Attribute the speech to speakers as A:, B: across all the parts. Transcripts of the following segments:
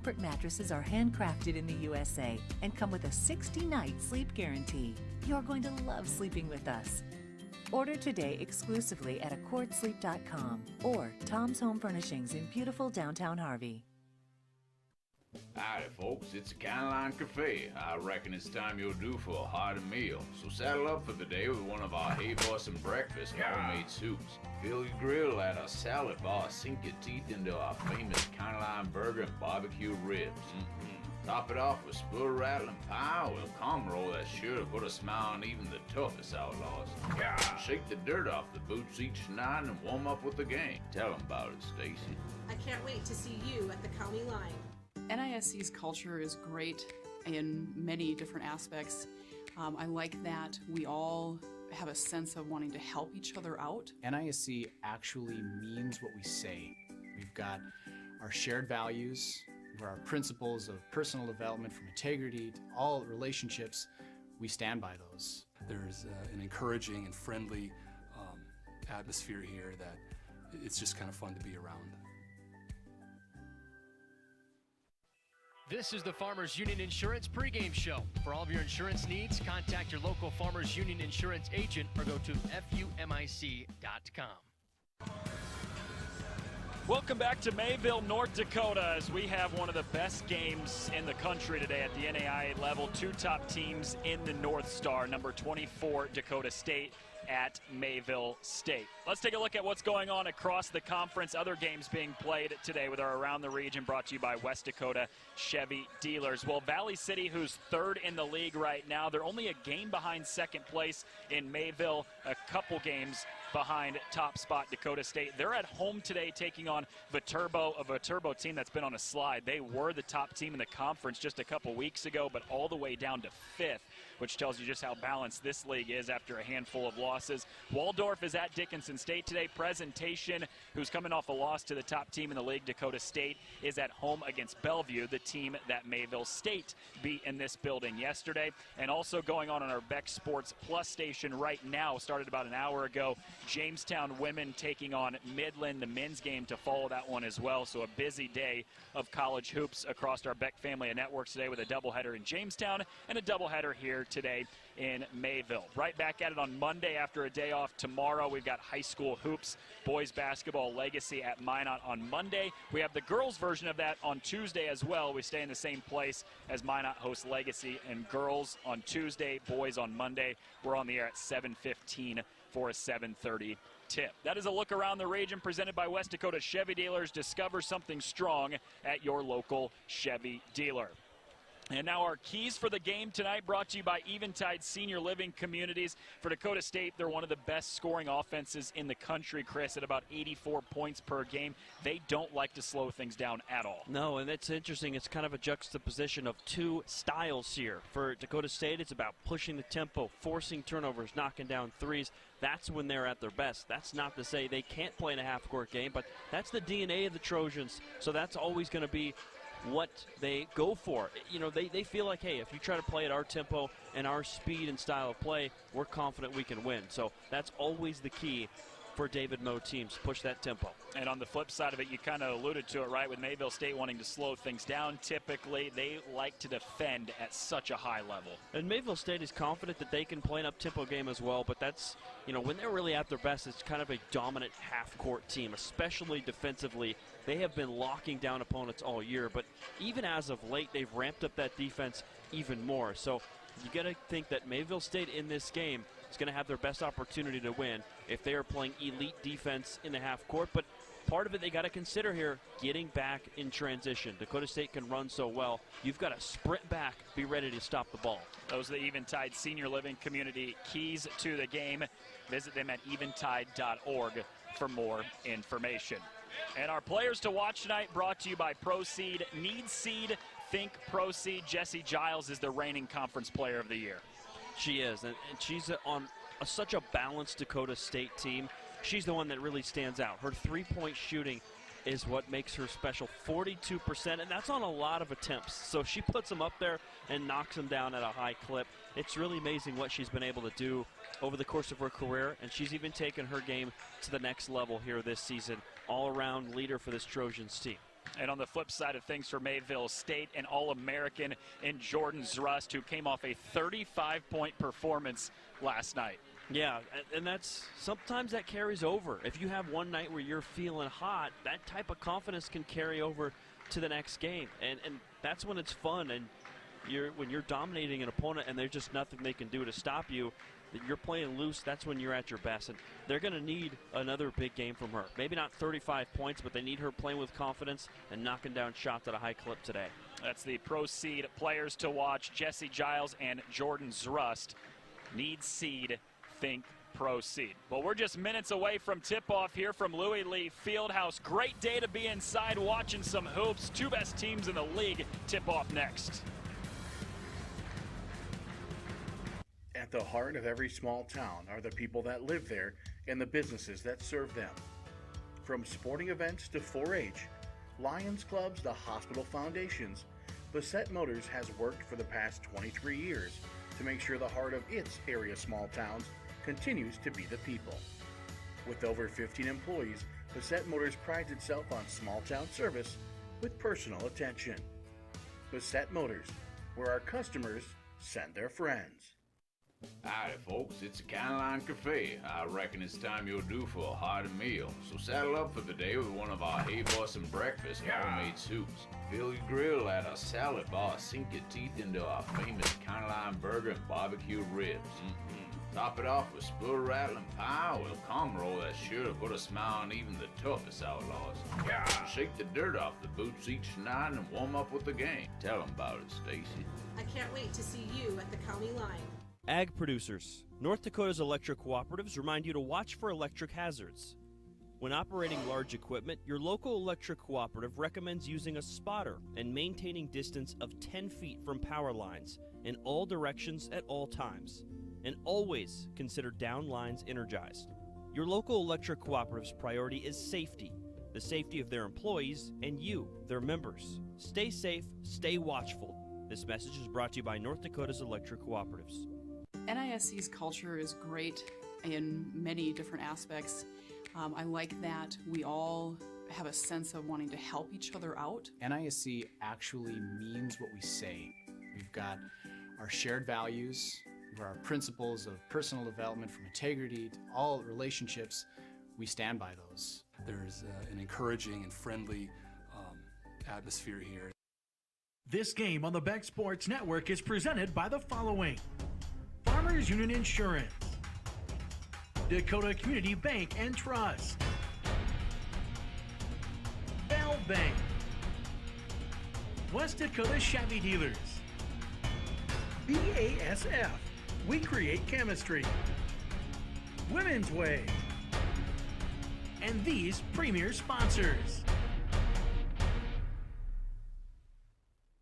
A: Comfort mattresses are handcrafted in the USA and come with a 60-night sleep guarantee. You're going to love sleeping with us. Order today exclusively at accordsleep.com or Tom's Home Furnishings in beautiful downtown Harvey.
B: Howdy folks, it's the Kylie Cafe. I reckon it's time you're due for a hearty meal. So saddle up for the day with one of our hay-bossing breakfast homemade soups. Fill your grill at a salad bar, sink your teeth into our famous Kylie burger and barbecue ribs. Top it off with spur rattling pie with a calm roll that's sure to put a smile on even the toughest outlaws. Shake the dirt off the boots each night and warm up with the game. Tell them about it, Stacy.
C: I can't wait to see you at the county line.
D: NISC's culture is great in many different aspects. I like that we all have a sense of wanting to help each other out.
E: NISC actually means what we say. We've got our shared values, our principles of personal development from integrity to all relationships. We stand by those.
F: There's an encouraging and friendly atmosphere here that it's just kind of fun to be around.
G: This is the Farmers Union Insurance pregame show. For all of your insurance needs, contact your local Farmers Union Insurance agent or go to fumic.com.
H: Welcome back to Mayville, North Dakota, as we have one of the best games in the country today at the NAIA level. Two top teams in the North Star, number 24 Dakota State at Mayville State. Let's take a look at what's going on across the conference. Other games being played today with our Around the Region, brought to you by West Dakota Chevy Dealers. Well, Valley City, who's third in the league right now, they're only a game behind second place in Mayville, a couple games behind top spot Dakota State. They're at home today taking on Viterbo, a Viterbo team that's been on a slide. They were the top team in the conference just a couple weeks ago, but all the way down to fifth, which tells you just how balanced this league is after a handful of losses. Waldorf is at Dickinson State today. Presentation, who's coming off a loss to the top team in the league, Dakota State, is at home against Bellevue, the team that Mayville State beat in this building yesterday. And also going on our Beck Sports Plus station right now, started about an hour ago, Jamestown women taking on Midland, the men's game to follow that one as well. So a busy day of college hoops across our Beck family of networks today, with a doubleheader in Jamestown and a doubleheader here today in Mayville. Right back at it on Monday after a day off tomorrow. We've got high school hoops, boys basketball Legacy at Minot on Monday. We have the girls version of that on Tuesday as well. We stay in the same place as Minot hosts Legacy, and girls on Tuesday, boys on Monday. We're on the air at 7:15 for a 7:30 tip. That is a look around the region presented by West Dakota Chevy Dealers. Discover something strong at your local Chevy dealer. And now our keys for the game tonight, brought to you by Eventide Senior Living Communities. For Dakota State, they're one of the best scoring offenses in the country, Chris, at about 84 points per game. They don't like to slow things down at all.
I: No, and it's interesting. It's kind of a juxtaposition of two styles here. For Dakota State, it's about pushing the tempo, forcing turnovers, knocking down threes. That's when they're at their best. That's not to say they can't play in a half-court game, but that's the DNA of the Trojans. So that's always going to be what they go for. You know, they feel like, hey, if you try to play at our tempo and our speed and style of play, we're confident we can win. So that's always the key for David Moe teams, push that tempo.
H: And on the flip side of it, you kind of alluded to it, right, with Mayville State wanting to slow things down. Typically, they like to defend at such a high level.
I: And Mayville State is confident that they can play an up-tempo game as well, but that's, you know, when they're really at their best, it's kind of a dominant half-court team, especially defensively. They have been locking down opponents all year, but even as of late, they've ramped up that defense even more. So you got to think that Mayville State in this game is going to have their best opportunity to win if they are playing elite defense in the half court. But part of it they got to consider here, getting back in transition. Dakota State can run so well. You've got to sprint back, be ready to stop the ball.
H: Those are the Eventide Senior Living Community keys to the game. Visit them at eventide.org for more information. And our players to watch tonight, brought to you by Proseed. Need seed, think Proseed. Jessie Giles is the reigning conference player of the year.
I: She is, and she's on such a balanced Dakota State team. She's the one that really stands out. Her three-point shooting is what makes her special, 42%, and that's on a lot of attempts. So she puts them up there and knocks them down at a high clip. It's really amazing what she's been able to do over the course of her career, and she's even taken her game to the next level here this season. All-around leader for this Trojans team.
H: And on the flip side of things for Mayville State, an All-American in Jordan Zrust, who came off a 35-point performance last night.
I: Yeah, and that's sometimes that carries over. If you have one night where you're feeling hot, that type of confidence can carry over to the next game, and that's when it's fun. And when you're dominating an opponent and there's just nothing they can do to stop you, you're playing loose. That's when you're at your best, and they're going to need another big game from her. Maybe not 35 points, but they need her playing with confidence and knocking down shots at a high clip today.
H: That's the Pro Seed players to watch. Jessie Giles and Jordan Zrust need seed. Think Pro Seed. Well, we're just minutes away from tip-off here from Louis Lee Fieldhouse. Great day to be inside watching some hoops. Two best teams in the league tip-off next.
J: At the heart of every small town are the people that live there and the businesses that serve them. From sporting events to 4-H, Lions clubs to hospital foundations, Bassett Motors has worked for the past 23 years to make sure the heart of its area small towns continues to be the people. With over 15 employees, Bassett Motors prides itself on small town service with personal attention. Bassett Motors, where our customers send their friends.
B: Howdy folks, it's a Kylie Cafe. I reckon it's time you're due for a hearty meal. So saddle up for the day with one of our Hey Boss'em breakfast homemade soups. Fill your grill at a salad bar, sink your teeth into our famous Kylie burger and barbecue ribs. Top it off with spoon rattling pie with a calm roll that's sure to put a smile on even the toughest outlaws. Shake the dirt off the boots each night and warm up with the game. Tell them about it, Stacy.
C: I can't wait to see you at the county line.
I: Ag producers, North Dakota's electric cooperatives remind you to watch for electric hazards. When operating large equipment, your local electric cooperative recommends using a spotter and maintaining distance of 10 feet from power lines in all directions at all times. And always consider down lines energized. Your local electric cooperative's priority is safety, the safety of their employees and you, their members. Stay safe, stay watchful. This message is brought to you by North Dakota's electric cooperatives.
D: NISC's culture is great in many different aspects. I like that we all have a sense of wanting to help each other out.
E: NISC actually means what we say. We've got our shared values, our principles of personal development from integrity to all relationships. We stand by those.
F: There's an encouraging and friendly atmosphere here.
K: This game on the Beck Sports Network is presented by the following: Farmers Union Insurance, Dakota Community Bank and Trust, Bell Bank, West Dakota Chevy Dealers, BASF, we create chemistry, Women's Way, and these premier sponsors.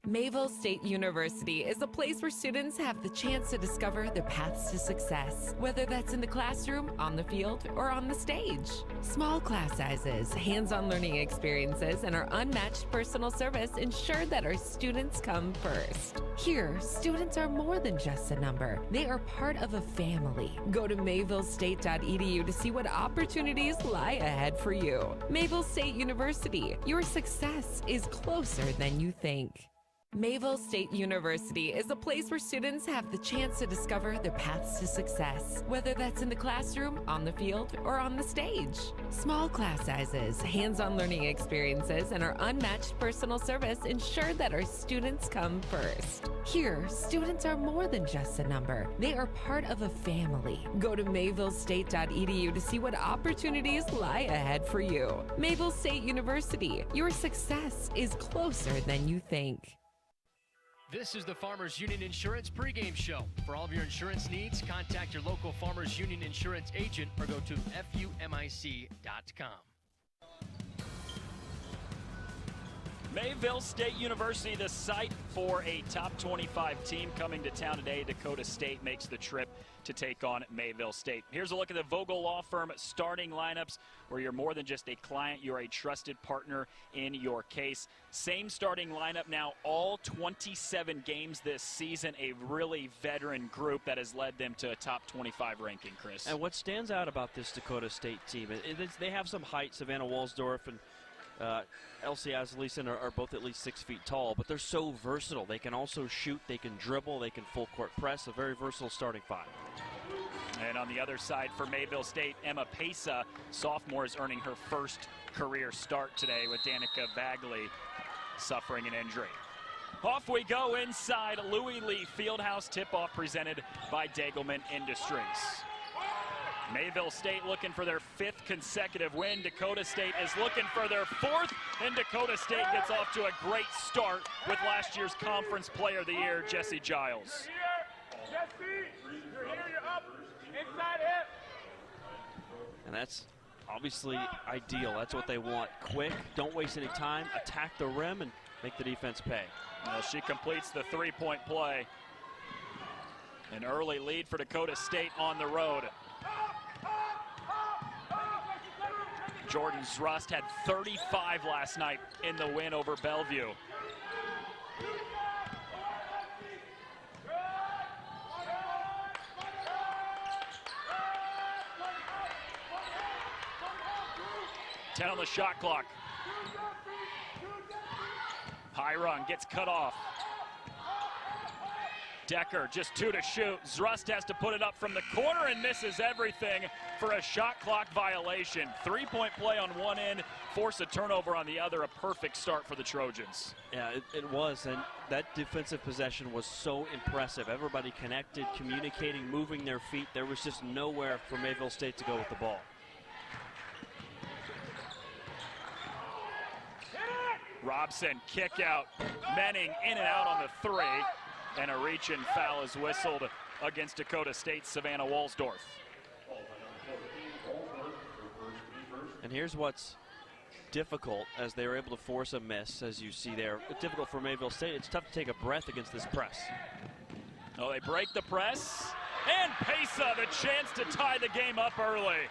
L: Mayville State University is a place where students have the chance to discover their paths to success, whether that's in the classroom, on the field, or on the stage. Small class sizes, hands-on learning experiences, and our unmatched personal service ensure that our students come first. Here, students are more than just a number. They are part of a family. Go to mayvillestate.edu to see what opportunities lie ahead for you. Mayville State University, your success is closer than you think. Mayville State University is a place where students have the chance to discover their paths to success, whether that's in the classroom, on the field, or on the stage. Small class sizes, hands-on learning experiences, and our unmatched personal service ensure that our students come first. Here, students are more than just a number. They are part of a family. Go to mayvillestate.edu to see what opportunities lie ahead for you. Mayville State University, your success is closer than you think.
G: This is the Farmers Union Insurance pregame show. For all of your insurance needs, contact your local Farmers Union insurance agent or go to FUMIC.com.
H: Mayville State University, the site for a top 25 team coming to town today. Dakota State makes the trip to take on Mayville State. Here's a look at the Vogel Law Firm starting lineups, where you're more than just a client, you're a trusted partner in your case. Same starting lineup now, all 27 games this season, a really veteran group that has led them to a top 25 ranking, Chris.
I: And what stands out about this Dakota State team is they have some height. Savannah Walsdorf and Elsie Asleason are both at least 6 feet tall, but they're so versatile. They can also shoot, they can dribble, they can full court press, a very versatile starting five.
H: And on the other side for Mayville State, Emma Pesa, sophomore, is earning her first career start today with Danica Bagley suffering an injury. Off we go inside Louis Lee Fieldhouse, tip-off presented by Degelman Industries. Mayville State looking for their 5th consecutive win. Dakota State is looking for their 4th, and Dakota State gets off to a great start with last year's Conference Player of the Year, Jessie Giles.
I: And that's obviously ideal. That's what they want. Quick, don't waste any time, attack the rim, and make the defense pay.
H: Well, she completes the 3-point play. An early lead for Dakota State on the road. Jordan Zrust had 35 last night in the win over Bellevue. Ten on the shot clock. Hyrung gets cut off. Decker just 2 to shoot. Zrust has to put it up from the corner and misses everything for a shot clock violation. 3-point play on one end, force a turnover on the other. A perfect start for the Trojans.
I: Yeah, it was, and that defensive possession was so impressive. Everybody connected, communicating, moving their feet. There was just nowhere for Mayville State to go with the ball.
H: Robson, kick out. Menning in and out on the 3. And a reach-in foul is whistled against Dakota State's Savannah Walsdorf.
I: And here's what's difficult as they were able to force a miss, as you see there. It's difficult for Mayville State. It's tough to take a breath against this press.
H: Oh, they break the press. And Pesa, the chance to tie the game up early.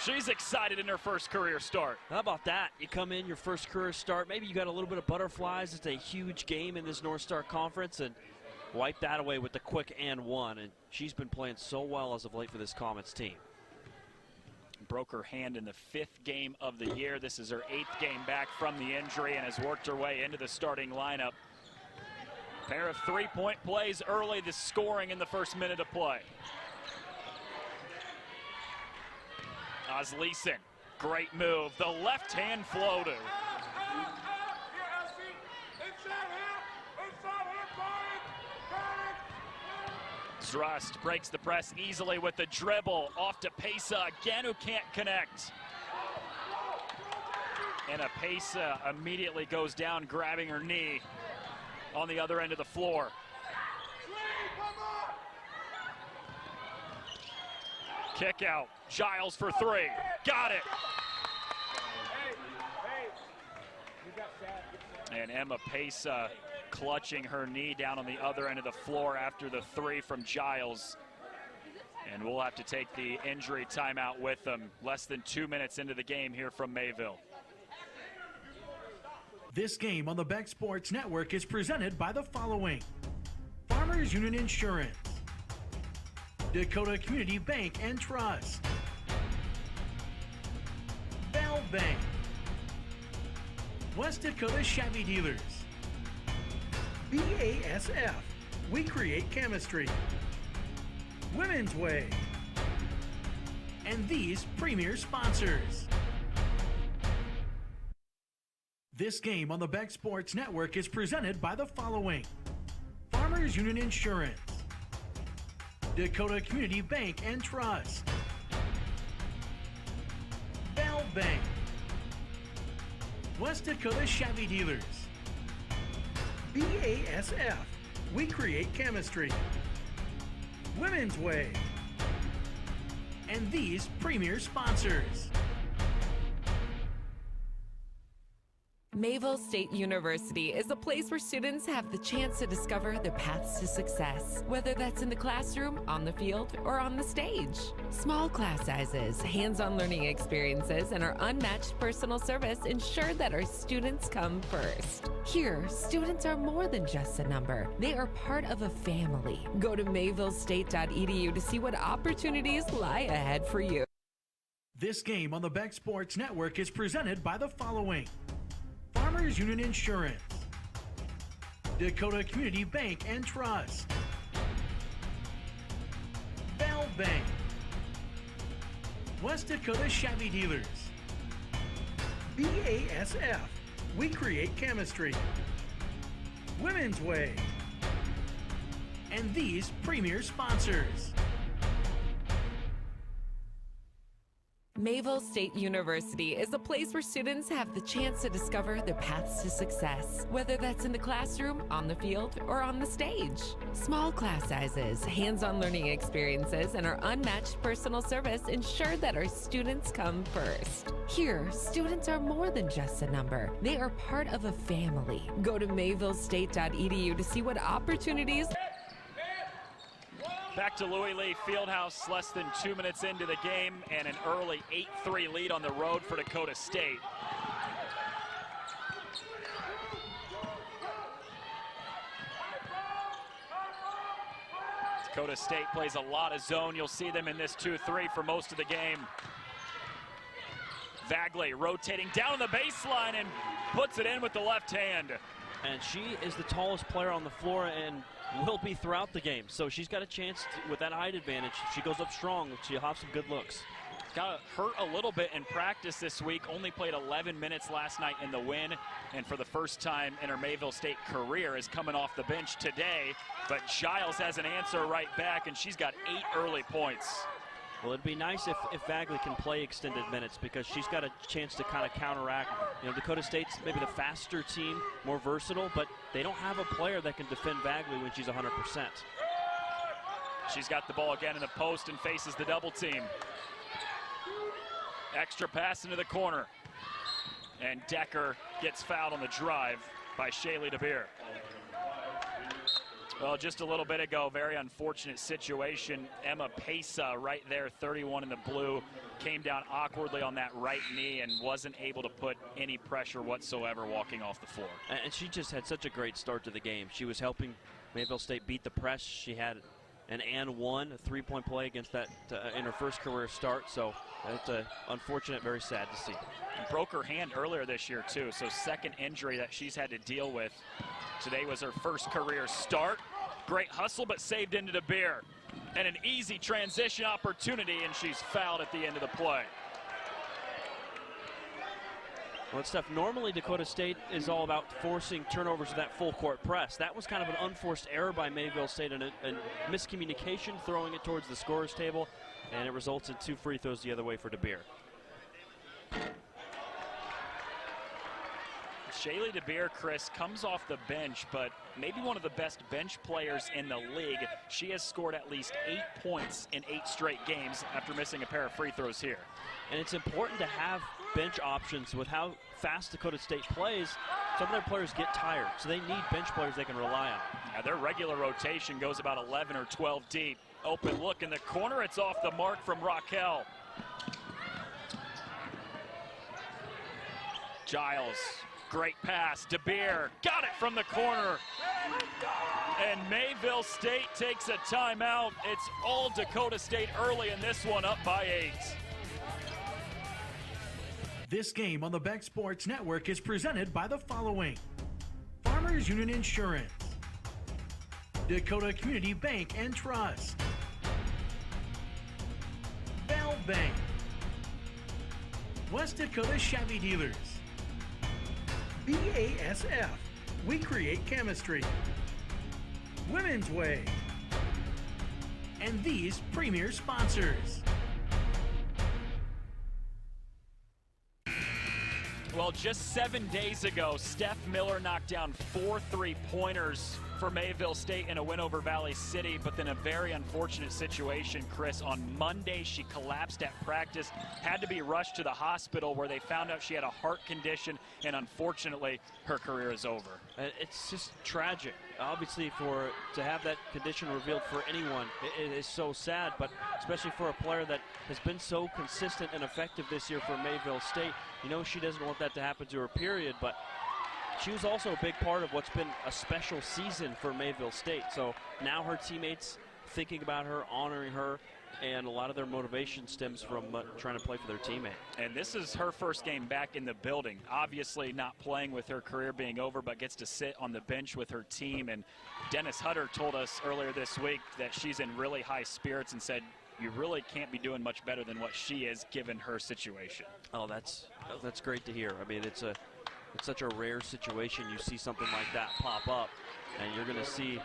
H: She's excited in her first career start.
I: How about that? You come in, your first career start, maybe you got a little bit of butterflies. It's a huge game in this North Star Conference, and wipe that away with the quick and one. And she's been playing so well as of late for this Comets team.
H: Broke her hand in the 5th game of the year. This is her 8th game back from the injury and has worked her way into the starting lineup. Pair of 3-point plays early, the scoring in the first minute of play. Asleason, great move. The left-hand floater. Zrust breaks the press easily with the dribble. Off to Pesa again, who can't connect. And Pesa immediately goes down, grabbing her knee on the other end of the floor. Kick out. Giles for 3. Got it. And Emma Pesa clutching her knee down on the other end of the floor after the 3 from Giles. And we'll have to take the injury timeout with them. Less than 2 minutes into the game here from Mayville.
K: This game on the Beck Sports Network is presented by the following: Farmers Union Insurance, Dakota Community Bank and Trust, Bell Bank, West Dakota Chevy Dealers, BASF, we create chemistry, Women's Way, and these premier sponsors. This game on the Beck Sports Network is presented by the following: Farmers Union Insurance, Dakota Community Bank and Trust, Bell Bank, West Dakota Chevy Dealers, BASF, we create chemistry, Women's Way, and these premier sponsors.
L: Mayville State University is a place where students have the chance to discover their paths to success, whether that's in the classroom, on the field, or on the stage. Small class sizes, hands-on learning experiences, and our unmatched personal service ensure that our students come first. Here, students are more than just a number. They are part of a family. Go to mayvillestate.edu to see what opportunities lie ahead for you.
K: This game on the Beck Sports Network is presented by the following: Farmers Union Insurance, Dakota Community Bank and Trust, Bell Bank, West Dakota Chevy Dealers, BASF, we create chemistry, Women's Way, and these premier sponsors.
L: Mayville State University is a place where students have the chance to discover their paths to success, whether that's in the classroom, on the field, or on the stage. Small class sizes, hands-on learning experiences, and our unmatched personal service ensure that our students come first. Here, students are more than just a number. They are part of a family. Go to mayvillestate.edu to see what opportunities.
H: Back to Louis Lee Fieldhouse, less than 2 minutes into the game, and an early 8-3 lead on the road for Dakota State. Dakota State plays a lot of zone. You'll see them in this 2-3 for most of the game. Vagley rotating down the baseline and puts it in with the left hand.
I: And she is the tallest player on the floor and will be throughout the game. So she's got a chance with that height advantage. If she goes up strong, she'll have some good looks.
H: Got hurt a little bit in practice this week. Only played 11 minutes last night in the win. And for the first time in her Mayville State career is coming off the bench today. But Giles has an answer right back, and she's got 8 early points.
I: Well, it'd be nice if Vagley can play extended minutes because she's got a chance to kind of counteract. You know, Dakota State's maybe the faster team, more versatile, but they don't have a player that can defend Vagley when she's 100%.
H: She's got the ball again in the post and faces the double team. Extra pass into the corner. And Decker gets fouled on the drive by Shaylee DeBeer. Well, just a little bit ago, very unfortunate situation. Emma Pesa right there, 31 in the blue, came down awkwardly on that right knee and wasn't able to put any pressure whatsoever walking off the floor.
I: And she just had such a great start to the game. She was helping Mayville State beat the press. she had an and one, a three-point play against that in her first career start. So it's unfortunate, very sad to see.
H: And broke her hand earlier this year too, so second injury that she's had to deal with. Today was her first career start. Great hustle, but saved into DeBeer. And an easy transition opportunity, and she's fouled at the end of the play.
I: Well, Steph, normally Dakota State is all about forcing turnovers to that full court press. That was kind of an unforced error by Mayville State and a miscommunication, throwing it towards the scorer's table, and it results in 2 free throws the other way for DeBeer.
H: Shaylee DeBeer, Chris, comes off the bench, but maybe one of the best bench players in the league. She has scored at least 8 points in 8 straight games after missing a pair of free throws here.
I: And it's important to have bench options with how fast Dakota State plays. Some of their players get tired, so they need bench players they can rely on.
H: Now their regular rotation goes about 11 or 12 deep. Open look in the corner. It's off the mark from Raquel. Giles. Great pass, DeBeer, got it from the corner. And Mayville State takes a timeout. It's all Dakota State early in this one, up by 8.
K: This game on the Beck Sports Network is presented by the following: Farmers Union Insurance, Dakota Community Bank and Trust, Bell Bank, West Dakota Chevy Dealers, BASF, we create chemistry, Women's Way, and these premier sponsors.
H: Well, just 7 days ago, Steph Miller knocked down 4 3-pointers for Mayville State in a win over Valley City, but then a very unfortunate situation, Chris. On Monday, she collapsed at practice, had to be rushed to the hospital where they found out she had a heart condition, and unfortunately, her career is over.
I: It's just tragic. Obviously, to have that condition revealed for anyone, it is so sad, but especially for a player that has been so consistent and effective this year for Mayville State. You know she doesn't want that to happen to her, period, but she was also a big part of what's been a special season for Mayville State. So now her teammates thinking about her, honoring her, and a lot of their motivation stems from trying to play for their teammate.
H: And this is her first game back in the building. Obviously not playing with her career being over, but gets to sit on the bench with her team. And Dennis Hutter told us earlier this week that she's in really high spirits and said you really can't be doing much better than what she is given her situation.
I: Oh, that's great to hear. I mean, it's such a rare situation. You see something like that pop up, and you're going to see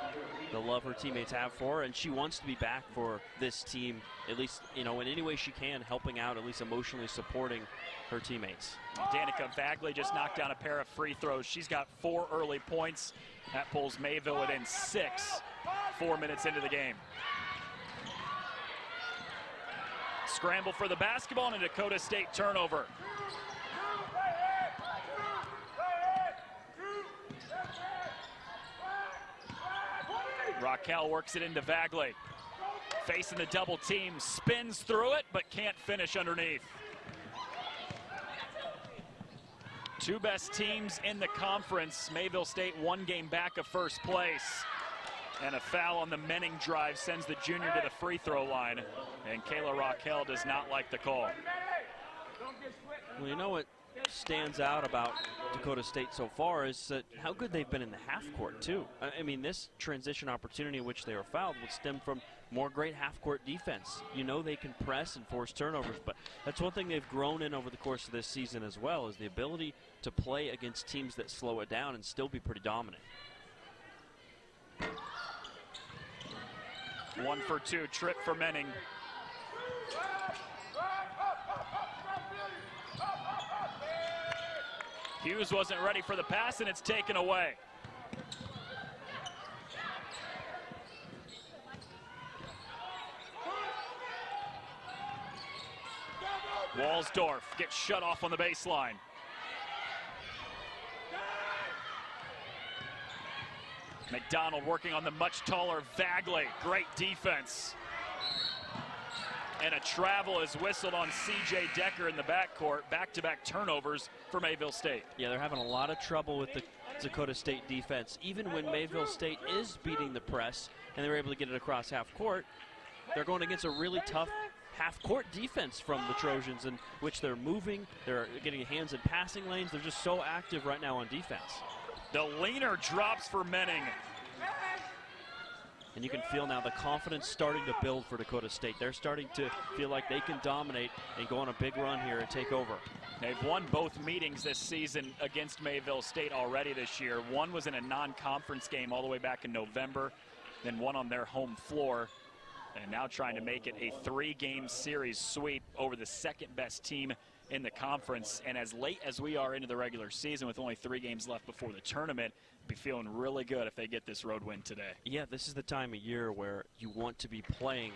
I: the love her teammates have for her, and she wants to be back for this team, at least, you know, in any way she can, helping out, at least emotionally supporting her teammates.
H: Danica Bagley just knocked down a pair of free throws. She's got 4 early points. That pulls Mayville within 6, 4 minutes into the game. Scramble for the basketball and a Dakota State turnover. Raquel works it into Bagley. Facing the double team, spins through it, but can't finish underneath. 2 best teams in the conference. Mayville State 1 game back of first place. And a foul on the Menning drive sends the junior to the free throw line. And Kayla Raquel does not like the call.
I: Well, you know what stands out about Dakota State so far is how good they've been in the half court too. I mean, this transition opportunity in which they were fouled would stem from more great half court defense. You know, they can press and force turnovers, but that's one thing they've grown in over the course of this season as well, is the ability to play against teams that slow it down and still be pretty dominant.
H: 1 for 2, trip for Menning. Hughes wasn't ready for the pass, and it's taken away. Walsdorf gets shut off on the baseline. McDonald working on the much taller Bagley. Great defense. And a travel is whistled on C.J. Decker in the backcourt. Back-to-back turnovers for Mayville State.
I: Yeah, they're having a lot of trouble with the Dakota State defense. Even when Mayville State is beating the press and they're able to get it across half court, they're going against a really tough half-court defense from the Trojans, in which they're moving, they're getting hands in passing lanes. They're just so active right now on defense.
H: The leaner drops for Menning.
I: And you can feel now the confidence starting to build for Dakota State. They're starting to feel like they can dominate and go on a big run here and take over.
H: They've won both meetings this season against Mayville State already this year. One was in a non-conference game all the way back in November, then one on their home floor. And now trying to make it a 3-game series sweep over the second-best team in the conference. And as late as we are into the regular season with only 3 games left before the tournament, be feeling really good if they get this road win today.
I: Yeah, this is the time of year where you want to be playing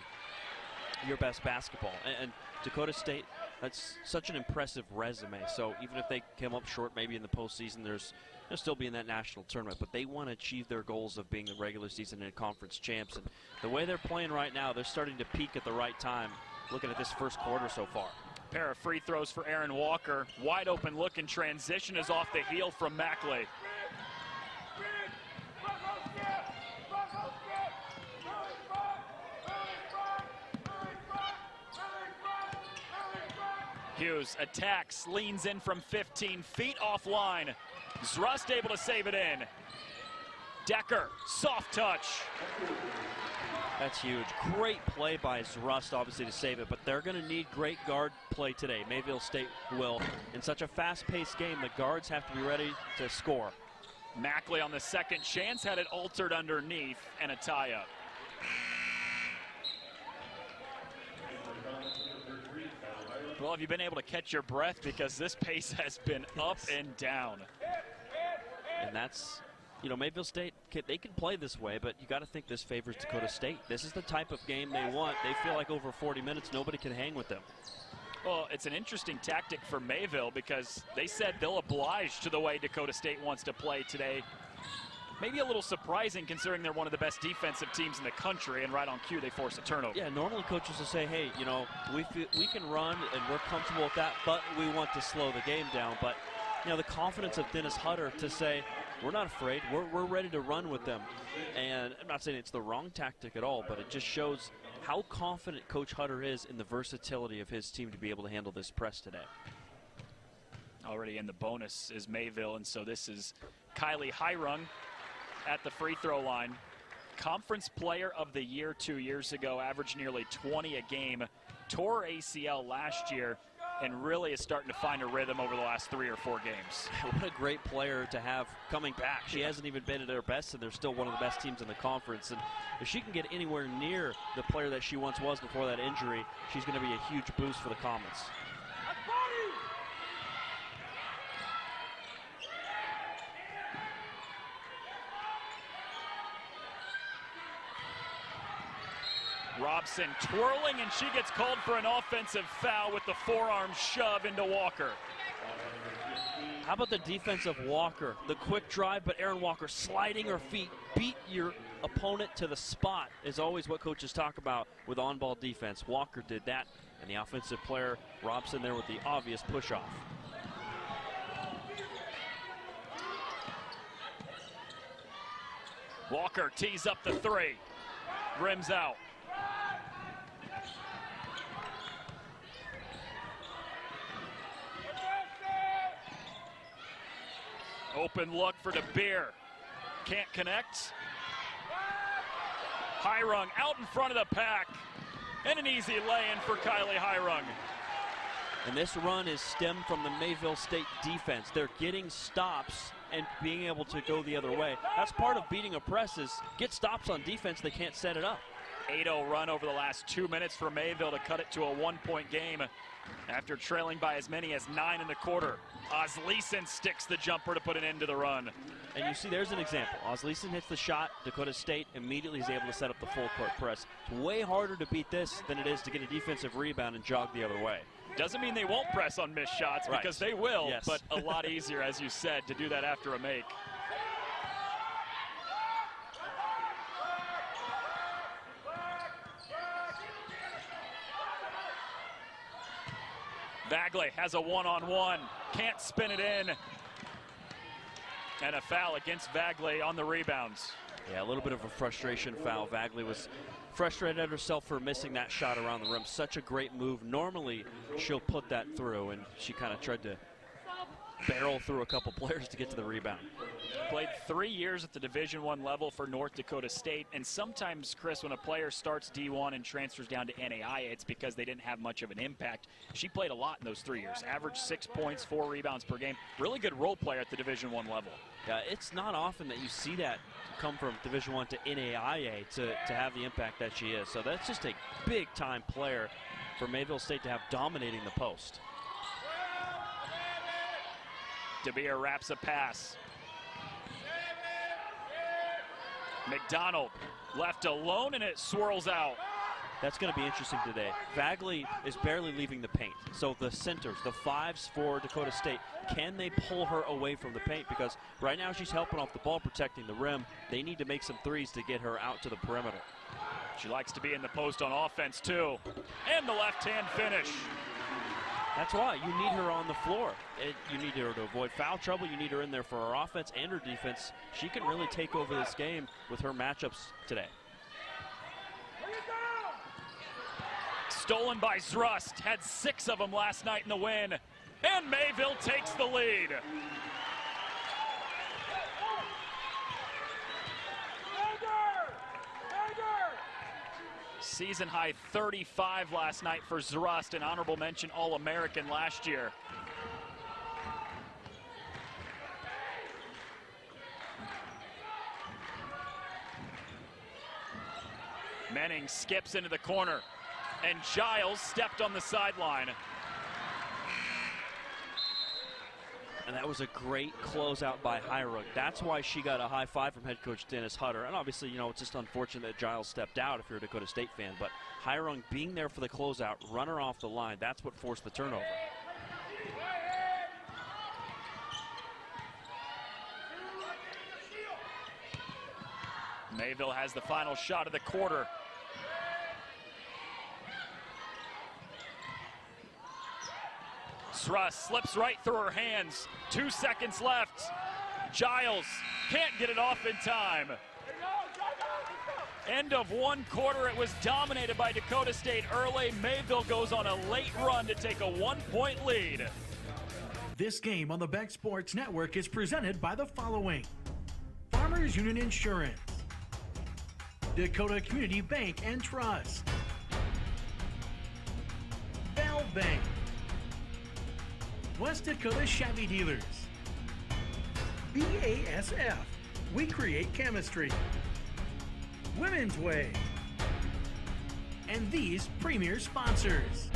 I: your best basketball. And Dakota State, that's such an impressive resume. So even if they come up short maybe in the postseason, they'll still be in that national tournament. But they want to achieve their goals of being the regular season and conference champs. And the way they're playing right now, they're starting to peak at the right time, looking at this first quarter so far.
H: Pair of free throws for Aaron Walker. Wide open look and transition is off the heel from Mackley. Hughes attacks, leans in from 15 feet offline. Zrust able to save it in. Decker, soft touch.
I: That's huge. Great play by Zrust, obviously, to save it, but they're going to need great guard play today. Mayville State will. In such a fast-paced game, the guards have to be ready to score.
H: Mackley on the second chance had it altered underneath and a tie-up. Well, have you been able to catch your breath, because this pace has been up and down.
I: And that's, you know, Mayville State, they can play this way, but you got to think this favors Dakota State. This is the type of game they want. They feel like over 40 minutes, nobody can hang with them.
H: Well, it's an interesting tactic for Mayville, because they said they'll oblige to the way Dakota State wants to play today. Maybe a little surprising considering they're one of the best defensive teams in the country, and right on cue they force a turnover.
I: Yeah, normally coaches will say, hey, you know, we can run and we're comfortable with that, but we want to slow the game down. But, you know, the confidence of Dennis Hutter to say, we're not afraid, we're ready to run with them. And I'm not saying it's the wrong tactic at all, but it just shows how confident Coach Hutter is in the versatility of his team to be able to handle this press today.
H: Already in the bonus is Mayville, and so this is Kylie Hyrung at the free throw line. Conference Player of the Year 2 years ago, averaged nearly 20 a game, tore ACL last year, and really is starting to find a rhythm over the last 3 or 4 games.
I: What a great player to have coming back. She hasn't even been at her best, and they're still one of the best teams in the conference. And if she can get anywhere near the player that she once was before that injury, she's going to be a huge boost for the Comets.
H: Robson twirling, and she gets called for an offensive foul with the forearm shove into Walker.
I: How about the defense of Walker? The quick drive, but Aaron Walker sliding her feet. Beat your opponent to the spot is always what coaches talk about with on-ball defense. Walker did that, and the offensive player, Robson, there with the obvious push-off.
H: Walker tees up the 3. Rims out. Open look for DeBeer. Can't connect. Hyrung out in front of the pack. And an easy lay-in for Kylie Hyrung.
I: And this run is stemmed from the Mayville State defense. They're getting stops and being able to go the other way. That's part of beating a press, is get stops on defense. They can't set it up.
H: 8-0 run over the last 2 minutes for Mayville to cut it to a 1-point game after trailing by as many as 9 in the quarter. Osleeson sticks the jumper to put an end to the run.
I: And you see, there's an example. Osleeson hits the shot. Dakota State immediately is able to set up the full court press. It's way harder to beat this than it is to get a defensive rebound and jog the other way.
H: Doesn't mean they won't press on missed shots, because they will,
I: yes.
H: But a lot easier, as you said, to do that after a make. Bagley has a one-on-one, can't spin it in. And a foul against Bagley on the rebounds.
I: Yeah, a little bit of a frustration foul. Bagley was frustrated at herself for missing that shot around the rim. Such a great move. Normally, she'll put that through, and she kind of tried to barrel through a couple players to get to the rebound.
H: Played 3 years at the Division I level for North Dakota State, and sometimes, Chris, when a player starts D1 and transfers down to NAIA, it's because they didn't have much of an impact. She played a lot in those 3 years. Averaged 6 points, 4 rebounds per game. Really good role player at the Division I level.
I: Yeah, it's not often that you see that come from Division I to NAIA to have the impact that she is. So that's just a big-time player for Mayville State to have dominating the post.
H: DeBeer wraps a pass. McDonald left alone, and it swirls out.
I: That's going to be interesting today. Bagley is barely leaving the paint. So the centers, the 5s for Dakota State, can they pull her away from the paint? Because right now she's helping off the ball, protecting the rim. They need to make some threes to get her out to the perimeter.
H: She likes to be in the post on offense, too. And the left-hand finish.
I: That's why you need her on the floor. You need her to avoid foul trouble. You need her in there for her offense and her defense. She can really take over this game with her matchups today.
H: Stolen by Zrust. Had 6 of them last night in the win. And Mayville takes the lead. Season high 35 last night for Zrust, an honorable mention All-American last year. Menning skips into the corner, and Giles stepped on the sideline.
I: And that was a great closeout by Hyrung. That's why she got a high five from head coach Dennis Hutter. And obviously, you know, it's just unfortunate that Giles stepped out if you're a Dakota State fan. But Hyrung being there for the closeout, runner off the line, that's what forced the turnover.
H: Mayville has the final shot of the quarter. Zrust slips right through her hands. 2 seconds left. Giles can't get it off in time. End of one quarter, it was dominated by Dakota State early. Mayville goes on a late run to take a 1-point lead.
K: This game on the Beck Sports Network is presented by the following: Farmers Union Insurance, Dakota Community Bank and Trust, Bell Bank, West Dakota Chevy Dealers, BASF, we create chemistry, Women's Way, and these premier sponsors.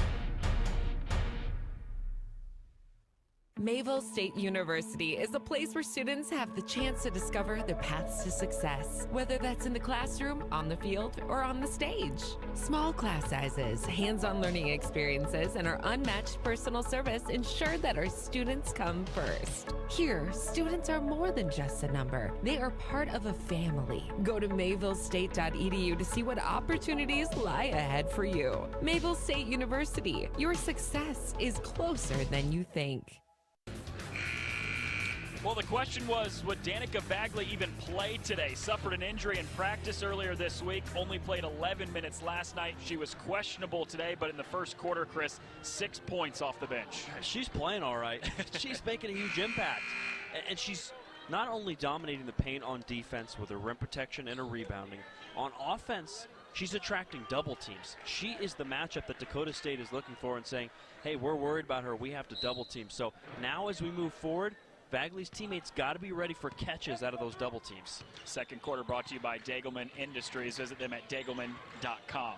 L: Mayville State University is a place where students have the chance to discover their paths to success, whether that's in the classroom, on the field, or on the stage. Small class sizes, hands-on learning experiences, and our unmatched personal service ensure that our students come first. Here, students are more than just a number. They are part of a family. Go to mayvillestate.edu to see what opportunities lie ahead for you. Mayville State University, your success is closer than you think.
H: Well, the question was, would Danica Bagley even play today? Suffered an injury in practice earlier this week, only played 11 minutes last night. She was questionable today, but in the first quarter, Chris, 6 points off the bench.
I: She's playing all right. She's making a huge impact. And she's not only dominating the paint on defense with her rim protection and her rebounding, on offense, she's attracting double teams. She is the matchup that Dakota State is looking for and saying, hey, we're worried about her. We have to double team. So now as we move forward, Bagley's teammates got to be ready for catches out of those double teams.
H: Second quarter brought to you by Dagelman Industries. Visit them at dagelman.com.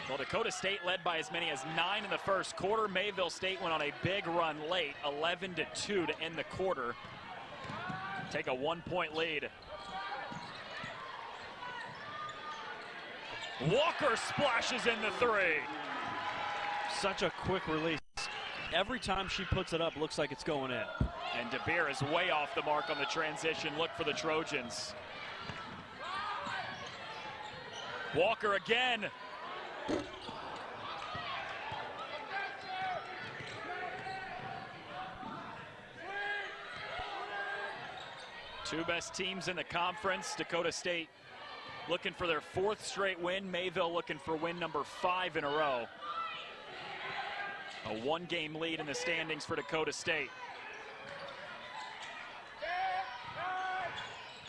H: Well, Dakota State led by as many as 9 in the first quarter. Mayville State went on a big run late, 11-2 to end the quarter. Take a 1-point lead. Walker splashes in the three.
I: Such a quick release. Every time she puts it up, looks like it's going in.
H: And DeBeer is way off the mark on the transition. Look for the Trojans. Walker again. Two best teams in the conference. Dakota State looking for their 4th straight win. Mayville looking for win number 5 in a row. A 1-game lead in the standings for Dakota State.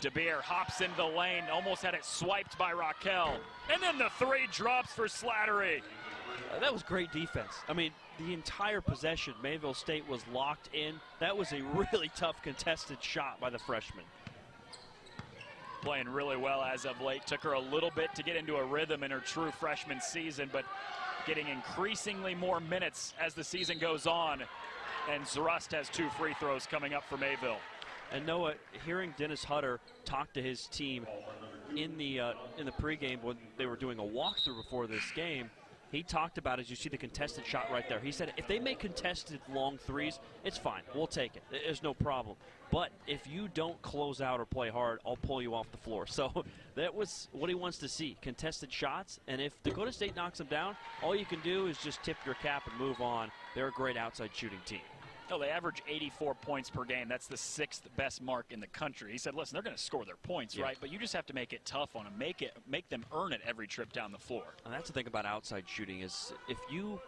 H: DeBeer hops into the lane, almost had it swiped by Raquel. And then the three drops for Slattery.
I: That was great defense. I mean, the entire possession, Mayville State was locked in. That was a really tough contested shot by the freshman.
H: Playing really well as of late. Took her a little bit to get into a rhythm in her true freshman season, but getting increasingly more minutes as the season goes on. And Zrust has 2 free throws coming up for Mayville.
I: And Noah, hearing Dennis Hutter talk to his team in the pregame when they were doing a walkthrough before this game, he talked about, as you see the contested shot right there, he said if they make contested long threes, it's fine. We'll take it. There's no problem. But if you don't close out or play hard, I'll pull you off the floor. So that was what he wants to see, contested shots. And if Dakota State knocks them down, all you can do is just tip your cap and move on. They're a great outside shooting team.
H: No, they average 84 points per game. That's the 6th best mark in the country. He said, listen, they're going to score their points, right? But you just have to make it tough on them. Make them earn it every trip down the floor.
I: And that's the thing about outside shooting is if you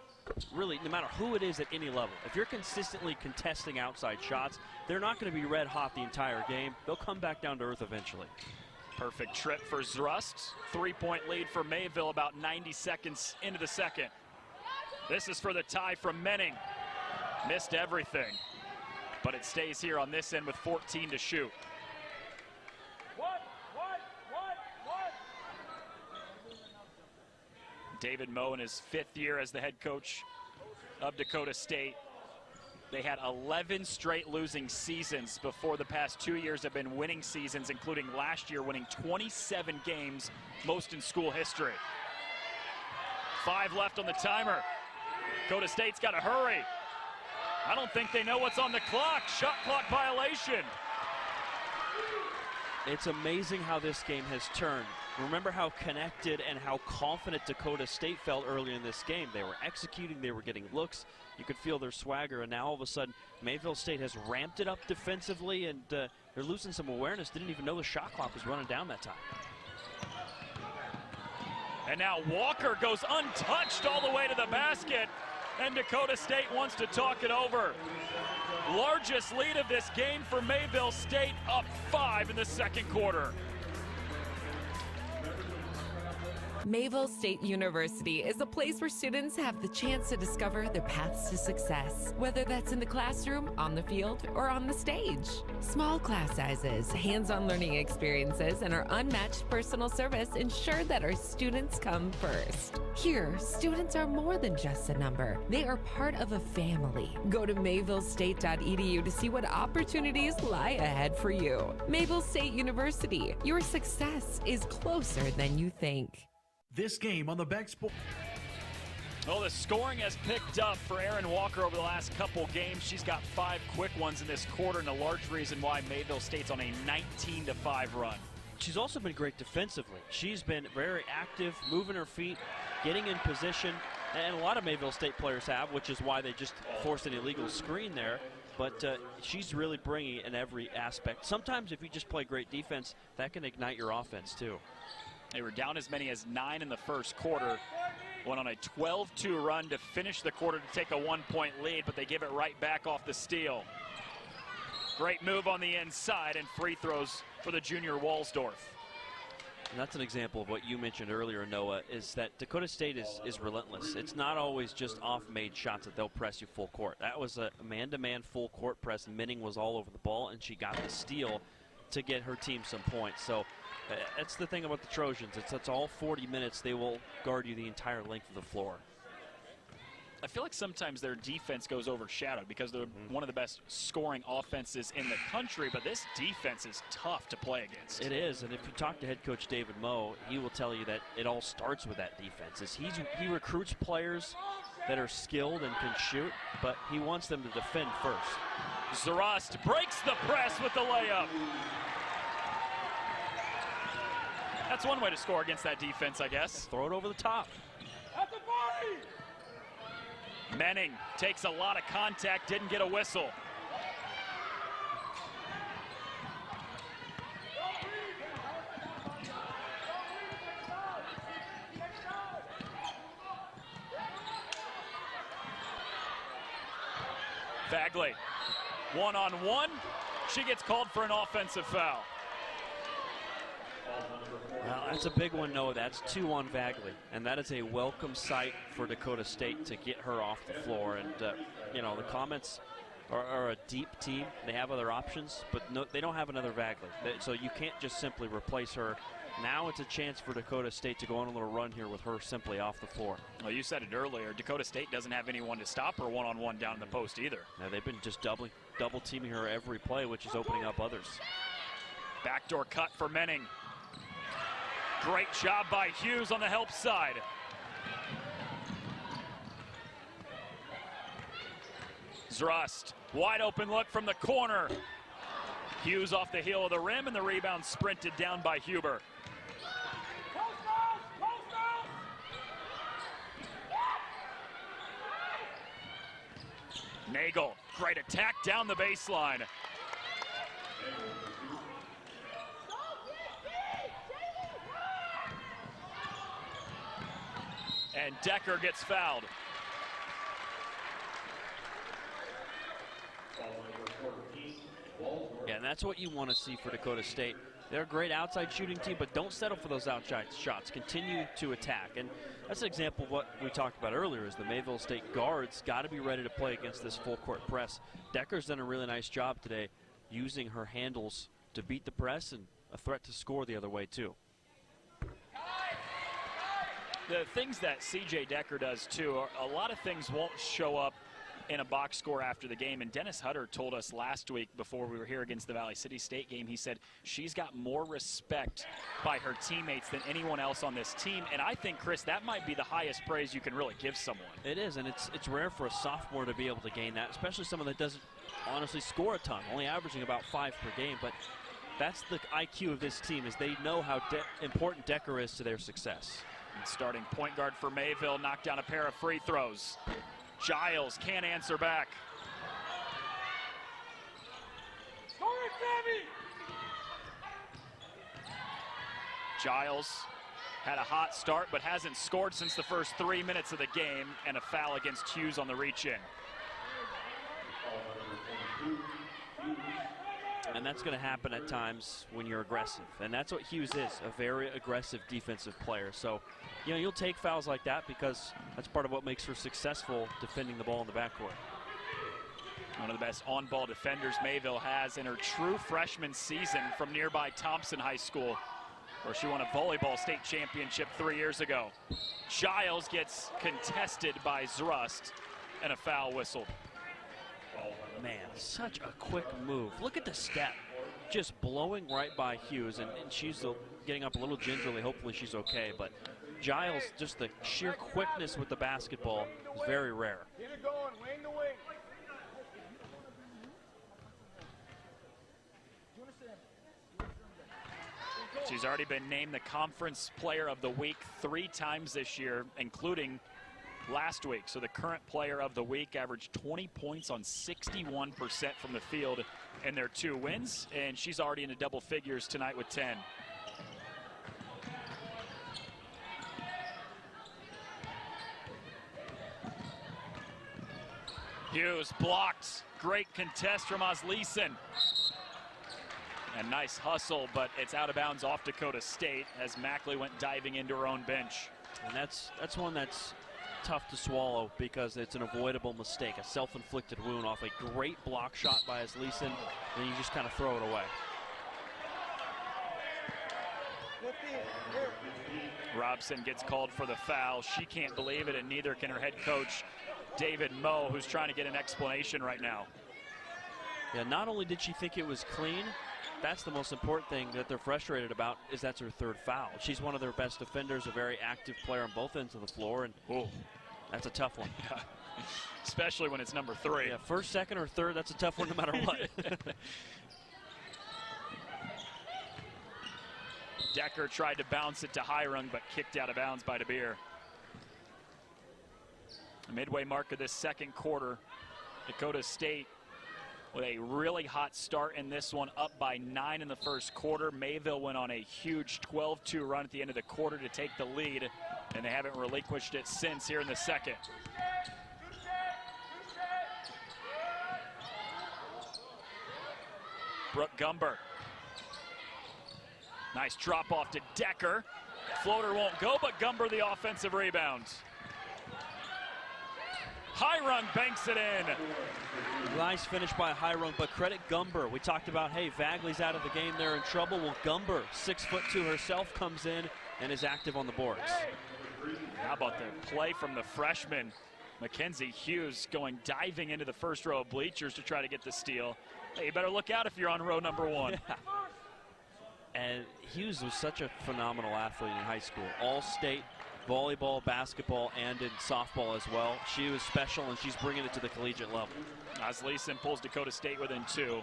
I: really, no matter who it is at any level, if you're consistently contesting outside shots, they're not going to be red hot the entire game. They'll come back down to earth eventually.
H: Perfect trip for Zrust. 3-point lead for Mayville about 90 seconds into the second. This is for the tie from Menning. Missed everything, but it stays here on this end with 14 to shoot. David Moe in his 5th year as the head coach of Dakota State. They had 11 straight losing seasons before the past 2 years have been winning seasons, including last year winning 27 games, most in school history. 5 left on the timer. Dakota State's got to hurry. I don't think they know what's on the clock. Shot clock violation.
I: It's amazing how this game has turned. Remember how connected and how confident Dakota State felt earlier in this game. They were executing, they were getting looks. You could feel their swagger, and now all of a sudden, Mayville State has ramped it up defensively, and they're losing some awareness. Didn't even know the shot clock was running down that time.
H: And now Walker goes untouched all the way to the basket, and Dakota State wants to talk it over. Largest lead of this game for Mayville State, up 5 in the second quarter.
L: Mayville State University is a place where students have the chance to discover their paths to success, whether that's in the classroom, on the field, or on the stage. Small class sizes, hands-on learning experiences, and our unmatched personal service ensure that our students come first. Here, students are more than just a number. They are part of a family. Go to mayvillestate.edu to see what opportunities lie ahead for you. Mayville State University, your success is closer than you think.
K: This game on the Beck Sports.
H: Well, the scoring has picked up for Erin Walker over the last couple games. She's got 5 quick ones in this quarter, and a large reason why Mayville State's on a 19-5 run.
I: She's also been great defensively. She's been very active, moving her feet, getting in position, and a lot of Mayville State players have, which is why they just forced an illegal screen there. But she's really bringing it in every aspect. Sometimes if you just play great defense, that can ignite your offense too.
H: They were down as many as 9 in the first quarter. Went on a 12-2 run to finish the quarter to take a 1-point lead, but they give it right back off the steal. Great move on the inside, and free throws for the junior Walsdorf.
I: And that's an example of what you mentioned earlier, Noah, is that Dakota State is relentless. It's not always just off-made shots that they'll press you full court. That was a man-to-man full court press. Minning was all over the ball, and she got the steal to get her team some points. So that's the thing about the Trojans. It's all 40 minutes. They will guard you the entire length of the floor.
H: I feel like sometimes their defense goes overshadowed because they're one of the best scoring offenses in the country, but this defense is tough to play against.
I: It is, and if you talk to head coach David Moe, he will tell you that it all starts with that defense. He recruits players that are skilled and can shoot, but he wants them to defend first.
H: Zarast breaks the press with the layup. That's one way to score against that defense, I guess.
I: Throw it over the top.
H: Menning takes a lot of contact, didn't get a whistle. Bagley, one-on-one. She gets called for an offensive foul.
I: Well, that's a big one, Noah. That's 2 on Bagley, and that is a welcome sight for Dakota State to get her off the floor. And, you know, the Comets are a deep team. They have other options, but no, they don't have another Bagley. So you can't just simply replace her. Now it's a chance for Dakota State to go on a little run here with her simply off the floor.
H: Well, you said it earlier. Dakota State doesn't have anyone to stop her one-on-one down in the post either.
I: Now, they've been just double teaming her every play, which is opening up others.
H: Backdoor cut for Menning. Great job by Hughes on the help side. Zrust, wide open look from the corner. Hughes off the heel of the rim, and the rebound sprinted down by Huber. Nagel, great attack down the baseline. And Decker gets fouled.
I: Yeah, and that's what you want to see for Dakota State. They're a great outside shooting team, but don't settle for those outside shots. Continue to attack. And that's an example of what we talked about earlier, is the Mayville State guards got to be ready to play against this full court press. Decker's done a really nice job today using her handles to beat the press, and a threat to score the other way too.
H: The things that C.J. Decker does too, a lot of things won't show up in a box score after the game. And Dennis Hutter told us last week before we were here against the Valley City State game, he said she's got more respect by her teammates than anyone else on this team. And I think, Chris, that might be the highest praise you can really give someone.
I: It is, and it's rare for a sophomore to be able to gain that, especially someone that doesn't honestly score a ton, only averaging about 5 per game. But that's the IQ of this team, is they know how important Decker is to their success.
H: And starting point guard for Mayville knocked down a pair of free throws. Giles can't answer back. Giles Had a hot start, but hasn't scored since the first 3 minutes of the game, and a foul against Hughes on the reach-in.
I: And that's going to happen at times when you're aggressive. And that's what Hughes is, a very aggressive defensive player. So, you know, you'll take fouls like that because that's part of what makes her successful defending the ball in the backcourt.
H: One of the best on-ball defenders Mayville has in her true freshman season from nearby Thompson High School, where she won a volleyball state championship 3 years ago. Giles gets contested by Zrust, and a foul whistled.
I: Man, such a quick move. Look at the step. Just blowing right by Hughes, and she's getting up a little gingerly. Hopefully she's okay, but Giles, just the sheer quickness with the basketball is very rare.
M: Keep it going, wing to wing.
H: She's already been named the Conference Player of the Week 3 times this year, including last week. So the current Player of the Week averaged 20 points on 61% from the field in their 2 wins, and she's already into double figures tonight with 10. Hughes blocked. Great contest from Osleson. A nice hustle, but it's out of bounds off Dakota State as Mackley went diving into her own bench.
I: And that's one that's tough to swallow because it's an avoidable mistake, a self-inflicted wound off a great block shot by Osleson, and you just kind of throw it away.
H: Robson gets called for the foul. She can't believe it, and neither can her head coach, David Moe, who's trying to get an explanation right now.
I: Yeah, not only did she think it was clean, that's the most important thing that they're frustrated about, is that's her 3rd foul. She's one of their best defenders, a very active player on both ends of the floor, and that's a tough one.
H: Yeah. Especially when it's number 3.
I: Yeah, 1st, 2nd, or 3rd, that's a tough one no matter what.
H: Decker tried to bounce it to Hyrung, but kicked out of bounds by DeBeer. The midway mark of this 2nd quarter, Dakota State with a really hot start in this one, up by 9 in the 1st quarter. Mayville went on a huge 12-2 run at the end of the quarter to take the lead, and they haven't relinquished it since here in the 2nd. Brooke Gumber. Nice drop off to Decker. Floater won't go, but Gumber the offensive rebound. Hyrung banks it in.
I: Nice finish by Hyrung, but credit Gumber. We talked about, hey, Vagley's out of the game, they're in trouble. Well, Gumber, 6'2" herself, comes in and is active on the boards.
H: How about the play from the freshman, Mackenzie Hughes, diving into the 1st row of bleachers to try to get the steal. Hey, you better look out if you're on row number 1.
I: Yeah. And Hughes was such a phenomenal athlete in high school. All-state volleyball, basketball, and in softball as well. She was special, and she's bringing it to the collegiate level.
H: Osleson pulls Dakota State within 2.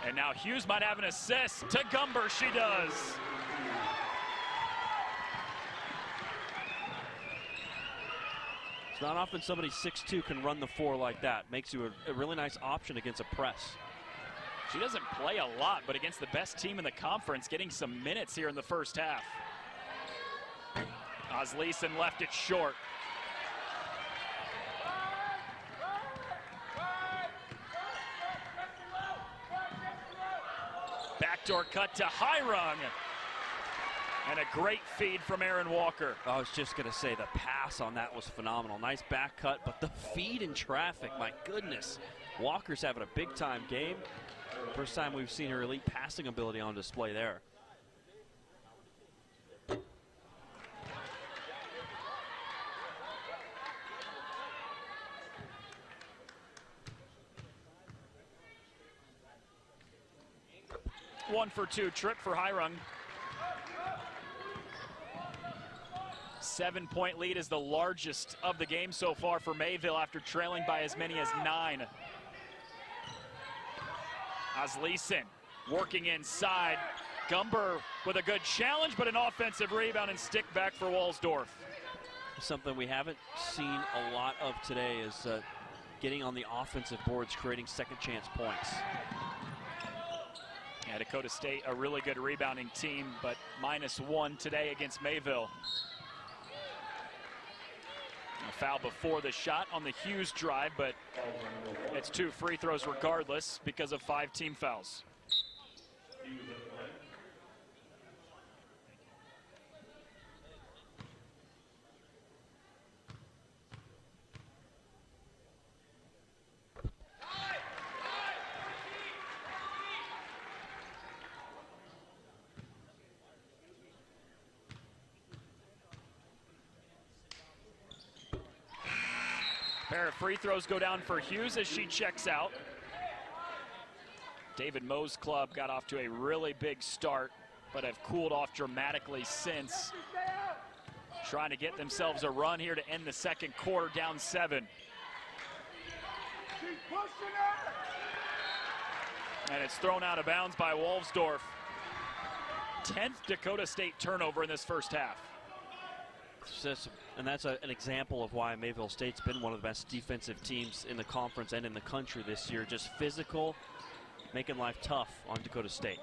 H: And now Hughes might have an assist to Gumber. She does.
I: It's not often somebody 6'2" can run the 4 like that. Makes you a really nice option against a press.
H: She doesn't play a lot, but against the best team in the conference, getting some minutes here in the 1st half. Osleson left it short. Backdoor cut to Hyrung. And a great feed from Aaron Walker.
I: I was just going to say the pass on that was phenomenal. Nice back cut, but the feed in traffic, my goodness. Walker's having a big-time game. First time we've seen her elite passing ability on display there.
H: One for 2 trip for Hyrung. 7-point lead is the largest of the game so far for Mayville after trailing by as many as 9. Osleson working inside. Gumber with a good challenge, but an offensive rebound and stick back for Walsdorf.
I: Something we haven't seen a lot of today is getting on the offensive boards, creating second chance points.
H: Yeah, Dakota State, a really good rebounding team, but -1 today against Mayville. A foul before the shot on the Hughes drive, but it's 2 free throws regardless because of 5 team fouls. Pair of free throws go down for Hughes as she checks out. David Moe's club got off to a really big start, but have cooled off dramatically since. Trying to get themselves a run here to end the second quarter, down 7. And it's thrown out of bounds by Wolfsdorf. 10th Dakota State turnover in this first half.
I: And that's an example of why Mayville State's been one of the best defensive teams in the conference and in the country this year. Just physical, making life tough on Dakota State.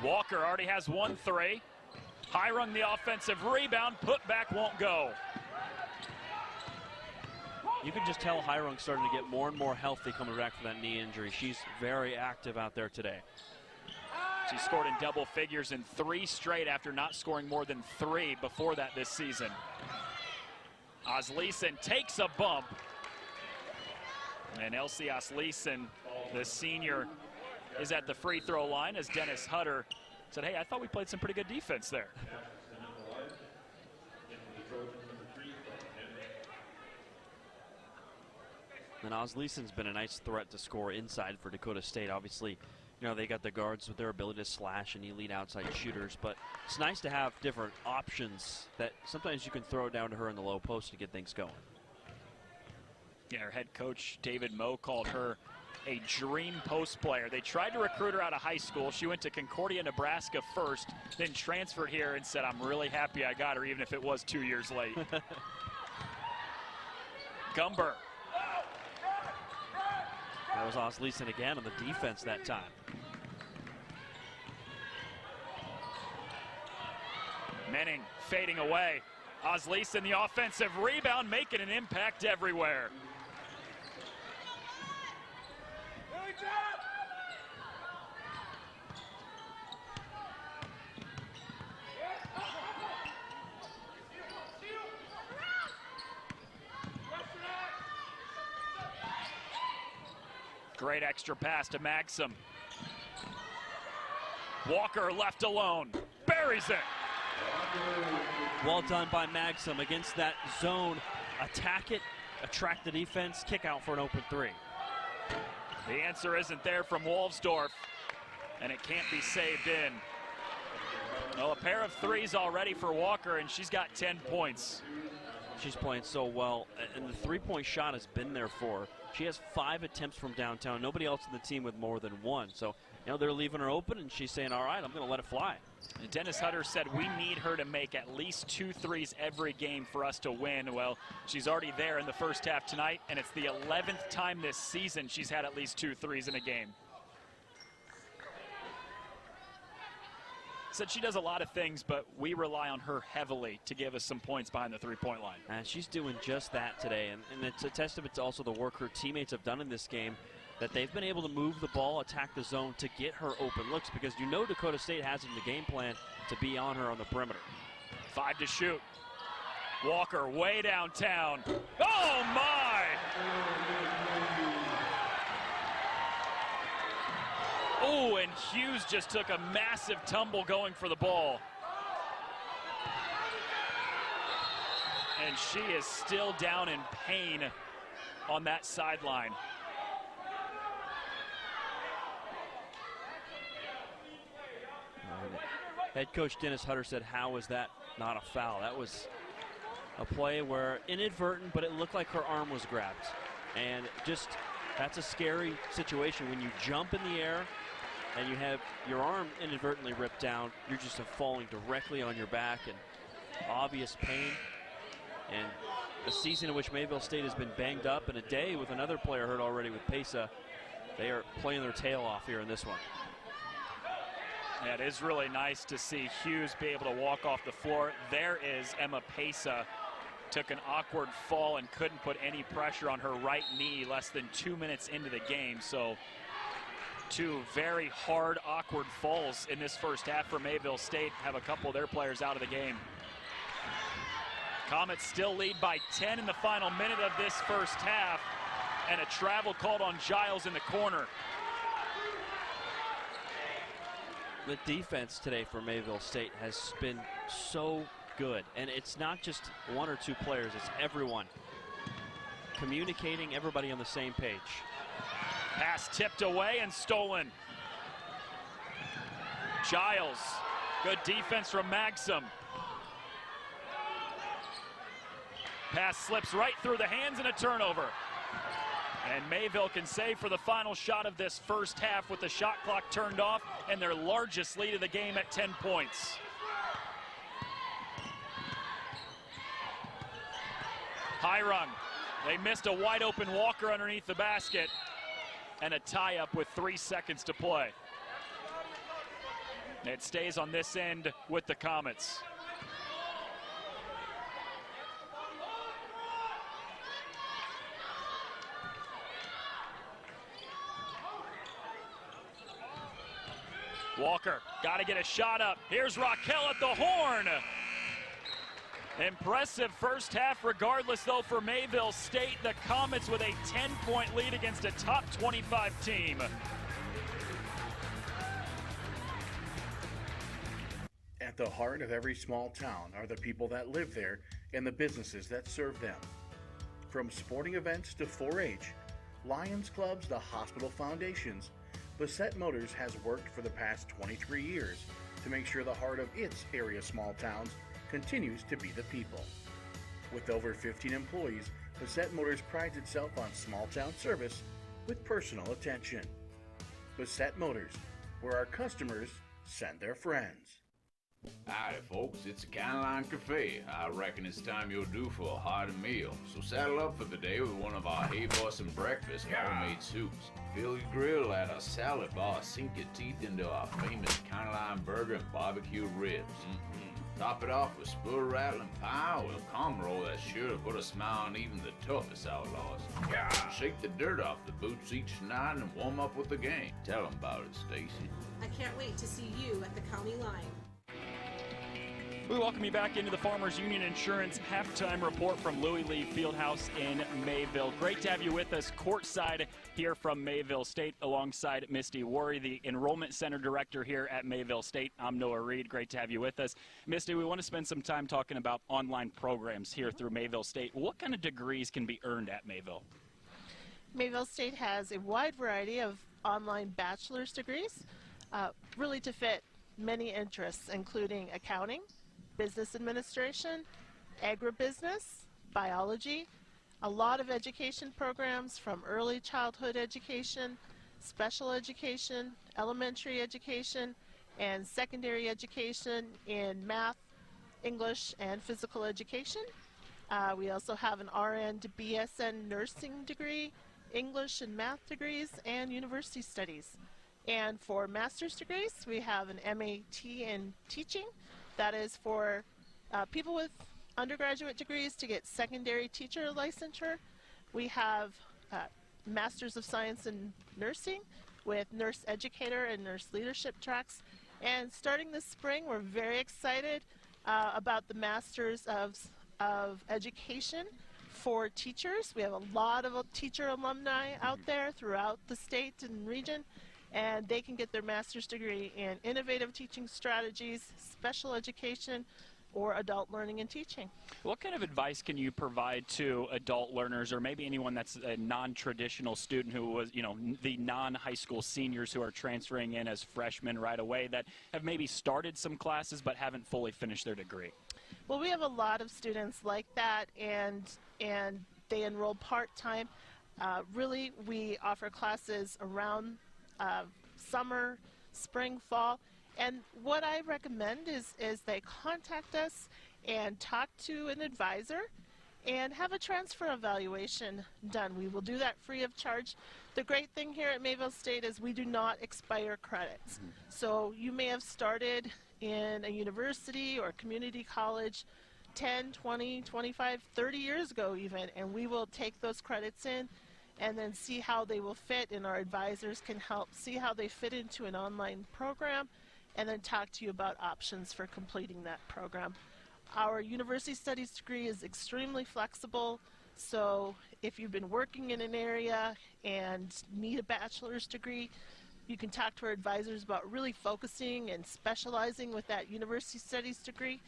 H: Walker already has 1 3. Hyrung the offensive rebound, put back won't go.
I: You can just tell Hyrung's starting to get more and more healthy coming back from that knee injury. She's very active out there today.
H: She scored in double figures in 3 straight after not scoring more than 3 before that this season. Osleisen takes a bump. And Elsie Osleisen, the senior, is at the free throw line as Dennis Hutter said, hey, I thought we played some pretty good defense there.
I: And Osleisen's been a nice threat to score inside for Dakota State. Obviously, you know, they got the guards with their ability to slash and elite outside shooters, but it's nice to have different options that sometimes you can throw down to her in the low post to get things going.
H: Yeah, her head coach, David Moe, called her a dream post player. They tried to recruit her out of high school. She went to Concordia, Nebraska first, then transferred here and said, I'm really happy I got her, even if it was 2 years late. Gumber.
I: That was Osleisen again on the defense that time.
H: Menning fading away. Osleisen the offensive rebound, making an impact everywhere. Great extra pass to Maxim. Walker left alone, buries it.
I: Well done by Maxim against that zone. Attack it, attract the defense, kick out for an open 3.
H: The answer isn't there from Wolfsdorf, and it can't be saved in. Well, a pair of 3s already for Walker, and she's got 10 points.
I: She's playing so well, and the 3-point shot has been there for her. She has 5 attempts from downtown. Nobody else in the team with more than 1. So, you know, they're leaving her open, and she's saying, all right, I'm going to let it fly.
H: And Dennis Hutter said we need her to make at least 2 threes every game for us to win. Well, she's already there in the first half tonight, and it's the 11th time this season she's had at least 2 threes in a game. Said she does a lot of things, but we rely on her heavily to give us some points behind the 3-point line.
I: And she's doing just that today, and it's a testament to also the work her teammates have done in this game, that they've been able to move the ball, attack the zone to get her open looks, because you know Dakota State has it in the game plan to be on her on the perimeter.
H: 5 to shoot. Walker way downtown. Oh my! Oh, and Hughes just took a massive tumble going for the ball. And she is still down in pain on that sideline.
I: Head coach Dennis Hutter said, how is that not a foul? That was a play where inadvertent, but it looked like her arm was grabbed. And just, that's a scary situation when you jump in the air and you have your arm inadvertently ripped down. You're just falling directly on your back and obvious pain. And a season in which Mayville State has been banged up, and a day with another player hurt already with Pesa. They are playing their tail off here in this one.
H: Yeah, it is really nice to see Hughes be able to walk off the floor. There is Emma Pesa. Took an awkward fall and couldn't put any pressure on her right knee less than 2 minutes into the game. So 2 very hard, awkward falls in this first half for Mayville State. Have a couple of their players out of the game. Comets still lead by 10 in the final minute of this first half. And a travel called on Giles in the corner.
I: The defense today for Mayville State has been so good. And it's not just 1 or 2 players, it's everyone. Communicating, everybody on the same page.
H: Pass tipped away and stolen. Giles, good defense from Maxim. Pass slips right through the hands and a turnover. And Mayville can save for the final shot of this first half with the shot clock turned off and their largest lead of the game at 10 points. Hyrung, they missed a wide open Walker underneath the basket. And a tie-up with 3 seconds to play. It stays on this end with the Comets. Walker, got to get a shot up. Here's Raquel at the horn. Impressive first half regardless, though, for Mayville State. The Comets with a 10-point lead against a top 25 team.
J: At the heart of every small town are the people that live there and the businesses that serve them. From sporting events to 4-H, Lions clubs to hospital foundations, Bassett Motors has worked for the past 23 years to make sure the heart of its area small towns continues to be the people. With over 15 employees, Bassett Motors prides itself on small town service with personal attention. Bassett Motors, where our customers send their friends.
B: Howdy folks, it's a Kylie Cafe. I reckon it's time you're due for a hearty meal. So saddle up for the day with one of our hay boss and breakfast homemade soups. Fill your grill at a salad bar, sink your teeth into our famous Kylie burger and barbecue ribs. Top it off with spur rattling pie with a combo roll that's sure to put a smile on even the toughest outlaws. Shake the dirt off the boots each night and warm up with the game. Tell them about it, Stacy.
C: I can't wait to see you at the county line.
H: We welcome you back into the Farmers Union Insurance halftime report from Louis Lee Fieldhouse in Mayville. Great to have you with us courtside here from Mayville State alongside Misty Worry, the Enrollment Center Director here at Mayville State. I'm Noah Reed. Great to have you with us. Misty, we want to spend some time talking about online programs here through Mayville State. What kind of degrees can be earned at Mayville?
M: Mayville State has a wide variety of online bachelor's degrees, really to fit many interests, including accounting, business administration, agribusiness, biology, a lot of education programs from early childhood education, special education, elementary education, and secondary education in math, English, and physical education. We also have an RN to BSN nursing degree, English and math degrees, and university studies. And for master's degrees, we have an MAT in teaching. That is for people with undergraduate degrees to get secondary teacher licensure. We have Masters of Science in Nursing with nurse educator and nurse leadership tracks. And starting this spring, we're very excited about the Masters of Education for teachers. We have a lot of teacher alumni out there throughout the state and region, and they can get their master's degree in innovative teaching strategies, special education, or adult learning and teaching.
H: What kind of advice can you provide to adult learners, or maybe anyone that's a non-traditional student who was, the non-high school seniors who are transferring in as freshmen right away that have maybe started some classes but haven't fully finished their degree?
M: Well, we have a lot of students like that, and they enroll part-time. Really, we offer classes around summer, spring, fall. And what I recommend is they contact us and talk to an advisor and have a transfer evaluation done. We will do that free of charge The great thing here at Mayville State is we do not expire credits. So you may have started in a university or community college 10, 20, 25, 30 years ago even, and we will take those credits in and then see how they will fit, and our advisors can help see how they fit into an online program and then talk to you about options for completing that program. Our university studies degree is extremely flexible, so if you've been working in an area and need a bachelor's degree, you can talk to our advisors about really focusing and specializing with that university studies degree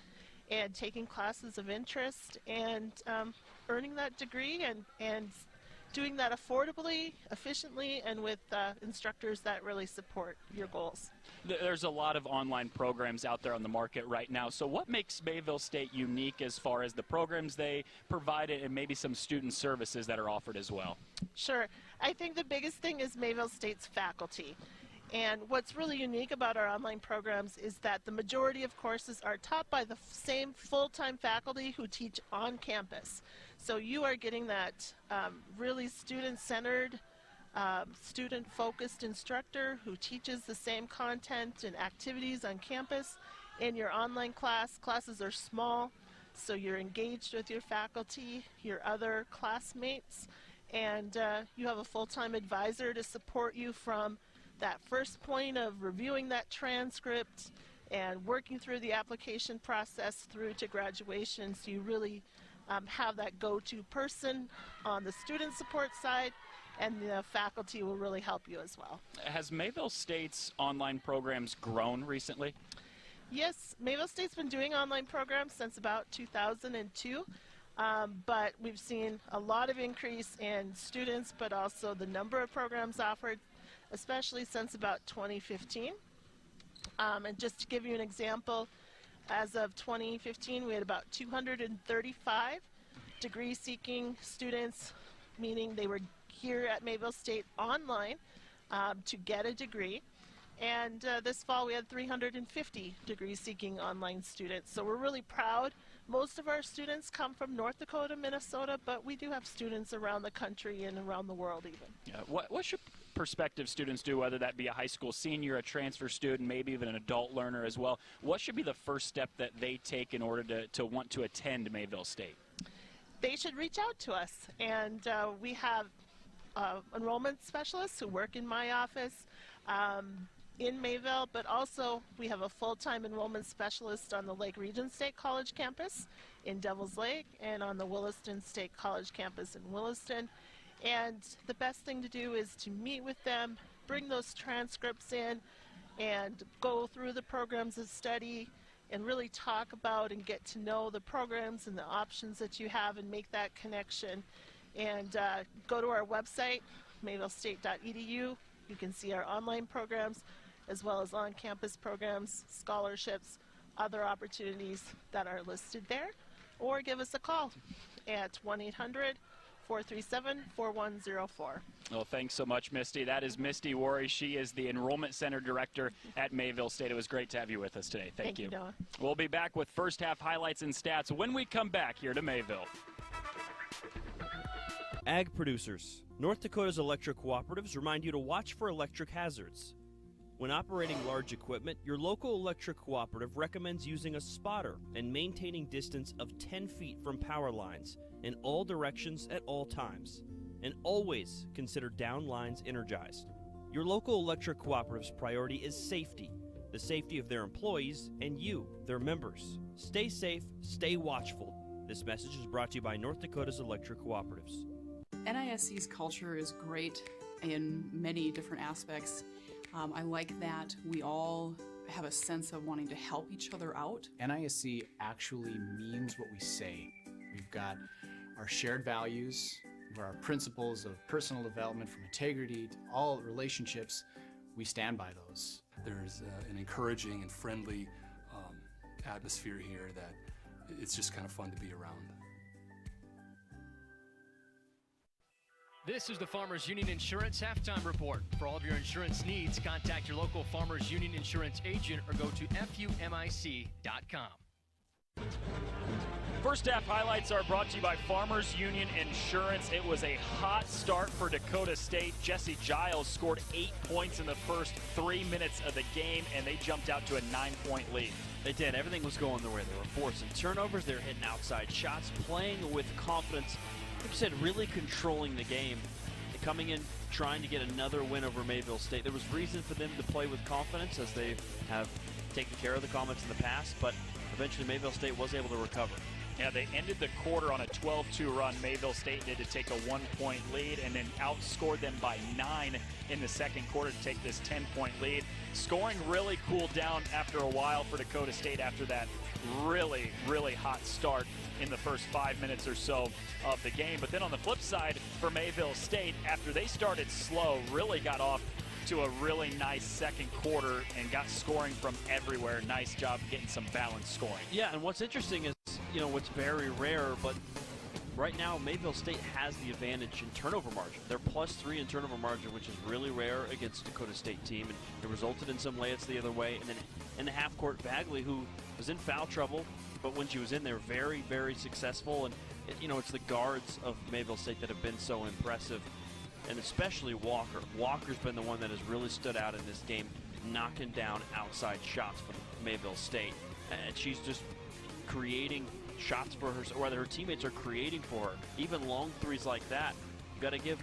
M: and taking classes of interest and earning that degree and doing that affordably, efficiently, and with instructors that really support your goals.
H: There's a lot of online programs out there on the market right now. So what makes Mayville State unique as far as the programs they provide and maybe some student services that are offered as well?
M: Sure. I think the biggest thing is Mayville State's faculty. And what's really unique about our online programs is that the majority of courses are taught by the same full-time faculty who teach on campus. So you are getting that really student-centered, student-focused instructor who teaches the same content and activities on campus. In your online classes are small, so you're engaged with your faculty, your other classmates, and you have a full-time advisor to support you from that first point of reviewing that transcript and working through the application process through to graduation, so you really have that go-to person on the student support side, and the faculty will really help you as well.
H: Has Mayville State's online programs grown recently?
M: Yes, Mayville State's been doing online programs since about 2002, but we've seen a lot of increase in students, but also the number of programs offered, especially since about 2015. And just to give you an example, as of 2015, we had about 235 degree-seeking students, meaning they were here at Mayville State online to get a degree. And this fall, we had 350 degree-seeking online students. So we're really proud. Most of our students come from North Dakota, Minnesota, but we do have students around the country and around the world even.
H: Yeah. What should prospective students do, whether that be a high school senior, a transfer student, maybe even an adult learner as well? What should be the first step that they take in order to want to attend Mayville State?
M: They should reach out to us, and we have enrollment specialists who work in my office in Mayville, but also we have a full-time enrollment specialist on the Lake Region State College campus in Devils Lake and on the Williston State College campus in Williston. And the best thing to do is to meet with them, bring those transcripts in, and go through the programs of study and really talk about and get to know the programs and the options that you have and make that connection. And go to our website, mayvillestate.edu. You can see our online programs as well as on-campus programs, scholarships, other opportunities that are listed there. Or give us a call at 1-800-437-4104.
H: Well, thanks so much, Misty. That is Misty Worry. She is the Enrollment Center Director at Mayville State. It was great to have you with us today. Thank you.
M: Noah.
H: We'll be back with first half highlights and stats when we come back here to Mayville.
N: Ag producers, North Dakota's electric cooperatives remind you to watch for electric hazards. When operating large equipment, your local electric cooperative recommends using a spotter and maintaining distance of 10 feet from power lines in all directions at all times. And always consider down lines energized. Your local electric cooperative's priority is safety, the safety of their employees and you, their members. Stay safe, stay watchful. This message is brought to you by North Dakota's electric cooperatives.
D: NISC's culture is great in many different aspects. I like that we all have a sense of wanting to help each other out.
E: NISC actually means what we say. We've got our shared values, our principles of personal development from integrity to all relationships. We stand by those.
F: There's an encouraging and friendly atmosphere here that it's just kind of fun to be around.
G: This is the Farmers Union Insurance Halftime Report. For all of your insurance needs, contact your local Farmers Union Insurance agent or go to FUMIC.com.
H: First half highlights are brought to you by Farmers Union Insurance. It was a hot start for Dakota State. Jessie Giles scored 8 points in the first 3 minutes of the game, and they jumped out to a 9-point lead.
I: They did. Everything was going their way. They were forcing turnovers. They were hitting outside shots, playing with confidence. Like you said, really controlling the game. And coming in, trying to get another win over Mayville State. There was reason for them to play with confidence, as they have taken care of the Comets in the past, but eventually Mayville State was able to recover.
H: Yeah, they ended the quarter on a 12-2 run. Mayville State did to take a 1-point lead and then outscored them by 9 in the second quarter to take this 10-point lead. Scoring really cooled down after a while for Dakota State after that really, really hot start in the first 5 minutes or so of the game. But then on the flip side for Mayville State, after they started slow, really got off to a really nice second quarter and got scoring from everywhere. Nice job getting some balanced scoring.
I: Yeah, and what's interesting is, what's very rare, but right now Mayville State has the advantage in turnover margin. They're +3 in turnover margin, which is really rare against a Dakota State team, and it resulted in some layups the other way. And then in the half court, Bagley, who was in foul trouble, but when she was in there, very, very successful. And it's the guards of Mayville State that have been so impressive, and especially Walker. Walker's been the one that has really stood out in this game, knocking down outside shots from Mayville State. And she's just creating shots for her, or rather her teammates are creating for her. Even long threes like that, you've got to give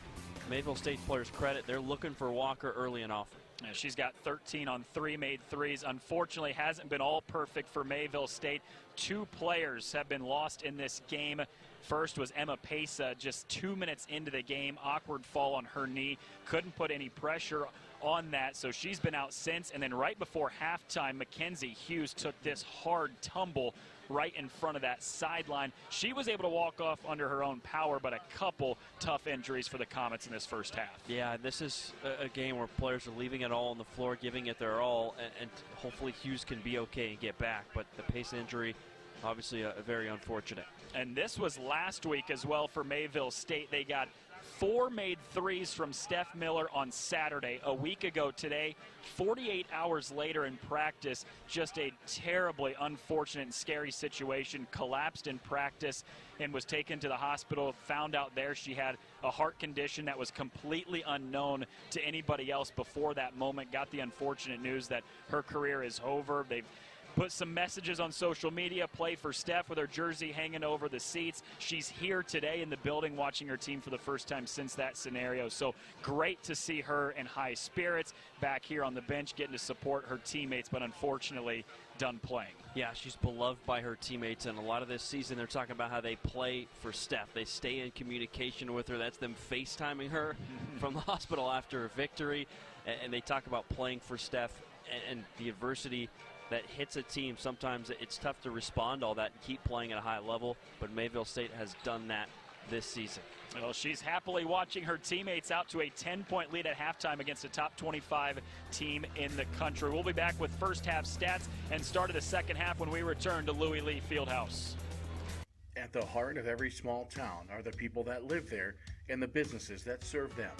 I: Mayville State players credit. They're looking for Walker early and often.
H: Yeah, she's got 13 on 3 made threes. Unfortunately, hasn't been all perfect for Mayville State. 2 players have been lost in this game. First was Emma Pesa, just 2 minutes into the game. Awkward fall on her knee. Couldn't put any pressure on that, so she's been out since. And then right before halftime, Mackenzie Hughes took this hard tumble right in front of that sideline. She was able to walk off under her own power, but a couple tough injuries for the Comets in this first half.
I: Yeah, this is a game where players are leaving it all on the floor, giving it their all, and hopefully Hughes can be okay and get back. But the pace injury, obviously very unfortunate.
H: And this was last week as well for Mayville State. They got 4 made threes from Steph Miller on Saturday. A week ago today, 48 hours later in practice, just a terribly unfortunate and scary situation. Collapsed in practice and was taken to the hospital. Found out there she had a heart condition that was completely unknown to anybody else before that moment. Got the unfortunate news that her career is over. They've put some messages on social media. Play for Steph with her jersey hanging over the seats. She's here today in the building watching her team for the first time since that scenario. So great to see her in high spirits back here on the bench getting to support her teammates, but unfortunately done playing.
I: Yeah, she's beloved by her teammates, and a lot of this season they're talking about how they play for Steph. They stay in communication with her. That's them FaceTiming her from the hospital after a victory, and they talk about playing for Steph and the adversity that hits a team. Sometimes it's tough to respond to all that and keep playing at a high level, but Mayville State has done that this season.
H: Well, she's happily watching her teammates out to a 10-point lead at halftime against a top 25 team in the country. We'll be back with first half stats and start of the second half when we return to Louis Lee Fieldhouse.
J: At the heart of every small town are the people that live there and the businesses that serve them.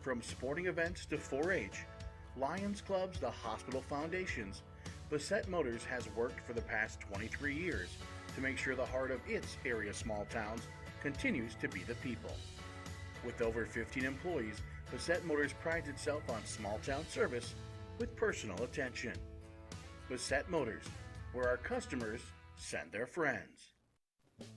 J: From sporting events to 4-H, Lions clubs to hospital foundations, Bassett Motors has worked for the past 23 years to make sure the heart of its area small towns continues to be the people. With over 15 employees, Bassett Motors prides itself on small town service with personal attention. Bassett Motors, where our customers send their friends.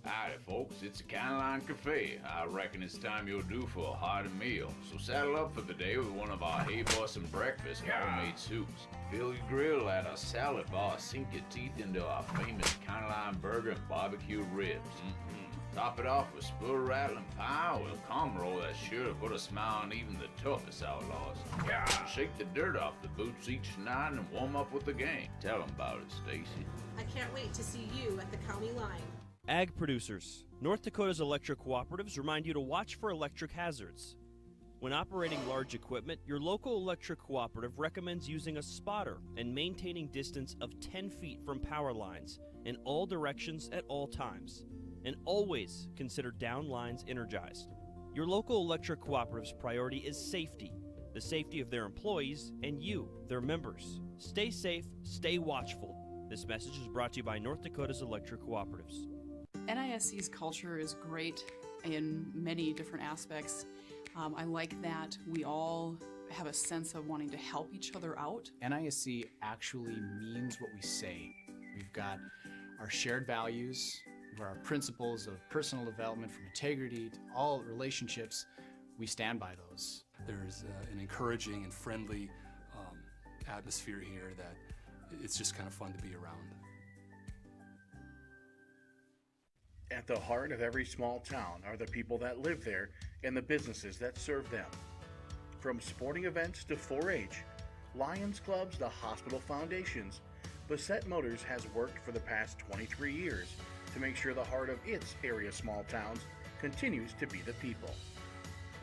B: Howdy folks, it's a Kylie Cafe. I reckon it's time you're due for a hearty meal. So saddle up for the day with one of our Hey Bossin' breakfast homemade soups. Fill your grill at a salad bar, sink your teeth into our famous Kylie burger and barbecue ribs. Top it off with spur rattling pie with a calm roll that's sure to put a smile on even the toughest outlaws. Shake the dirt off the boots each night and warm up with the gang. Tell them about it, Stacy.
C: I can't wait to see you at the county line.
N: Ag producers. North Dakota's electric cooperatives remind you to watch for electric hazards. When operating large equipment, your local electric cooperative recommends using a spotter and maintaining distance of 10 feet from power lines in all directions at all times. And always consider down lines energized. Your local electric cooperative's priority is safety, the safety of their employees and you, their members. Stay safe, stay watchful. This message is brought to you by North Dakota's electric cooperatives.
D: NISC's culture is great in many different aspects. I like that we all have a sense of wanting to help each other out.
E: NISC actually means what we say. We've got our shared values, our principles of personal development from integrity to all relationships. We stand by those.
F: There's an encouraging and friendly atmosphere here that it's just kind of fun to be around.
J: At the heart of every small town are the people that live there and the businesses that serve them. From sporting events to 4-H, Lions clubs to hospital foundations, Bassett Motors has worked for the past 23 years to make sure the heart of its area small towns continues to be the people.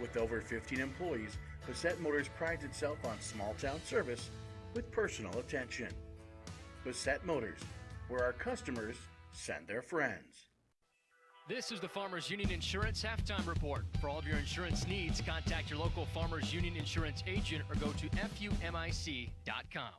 J: With over 15 employees, Bassett Motors prides itself on small town service with personal attention. Bassett Motors, where our customers send their friends.
G: This is the Farmers Union Insurance Halftime Report. For all of your insurance needs, contact your local Farmers Union Insurance agent or go to FUMIC.com.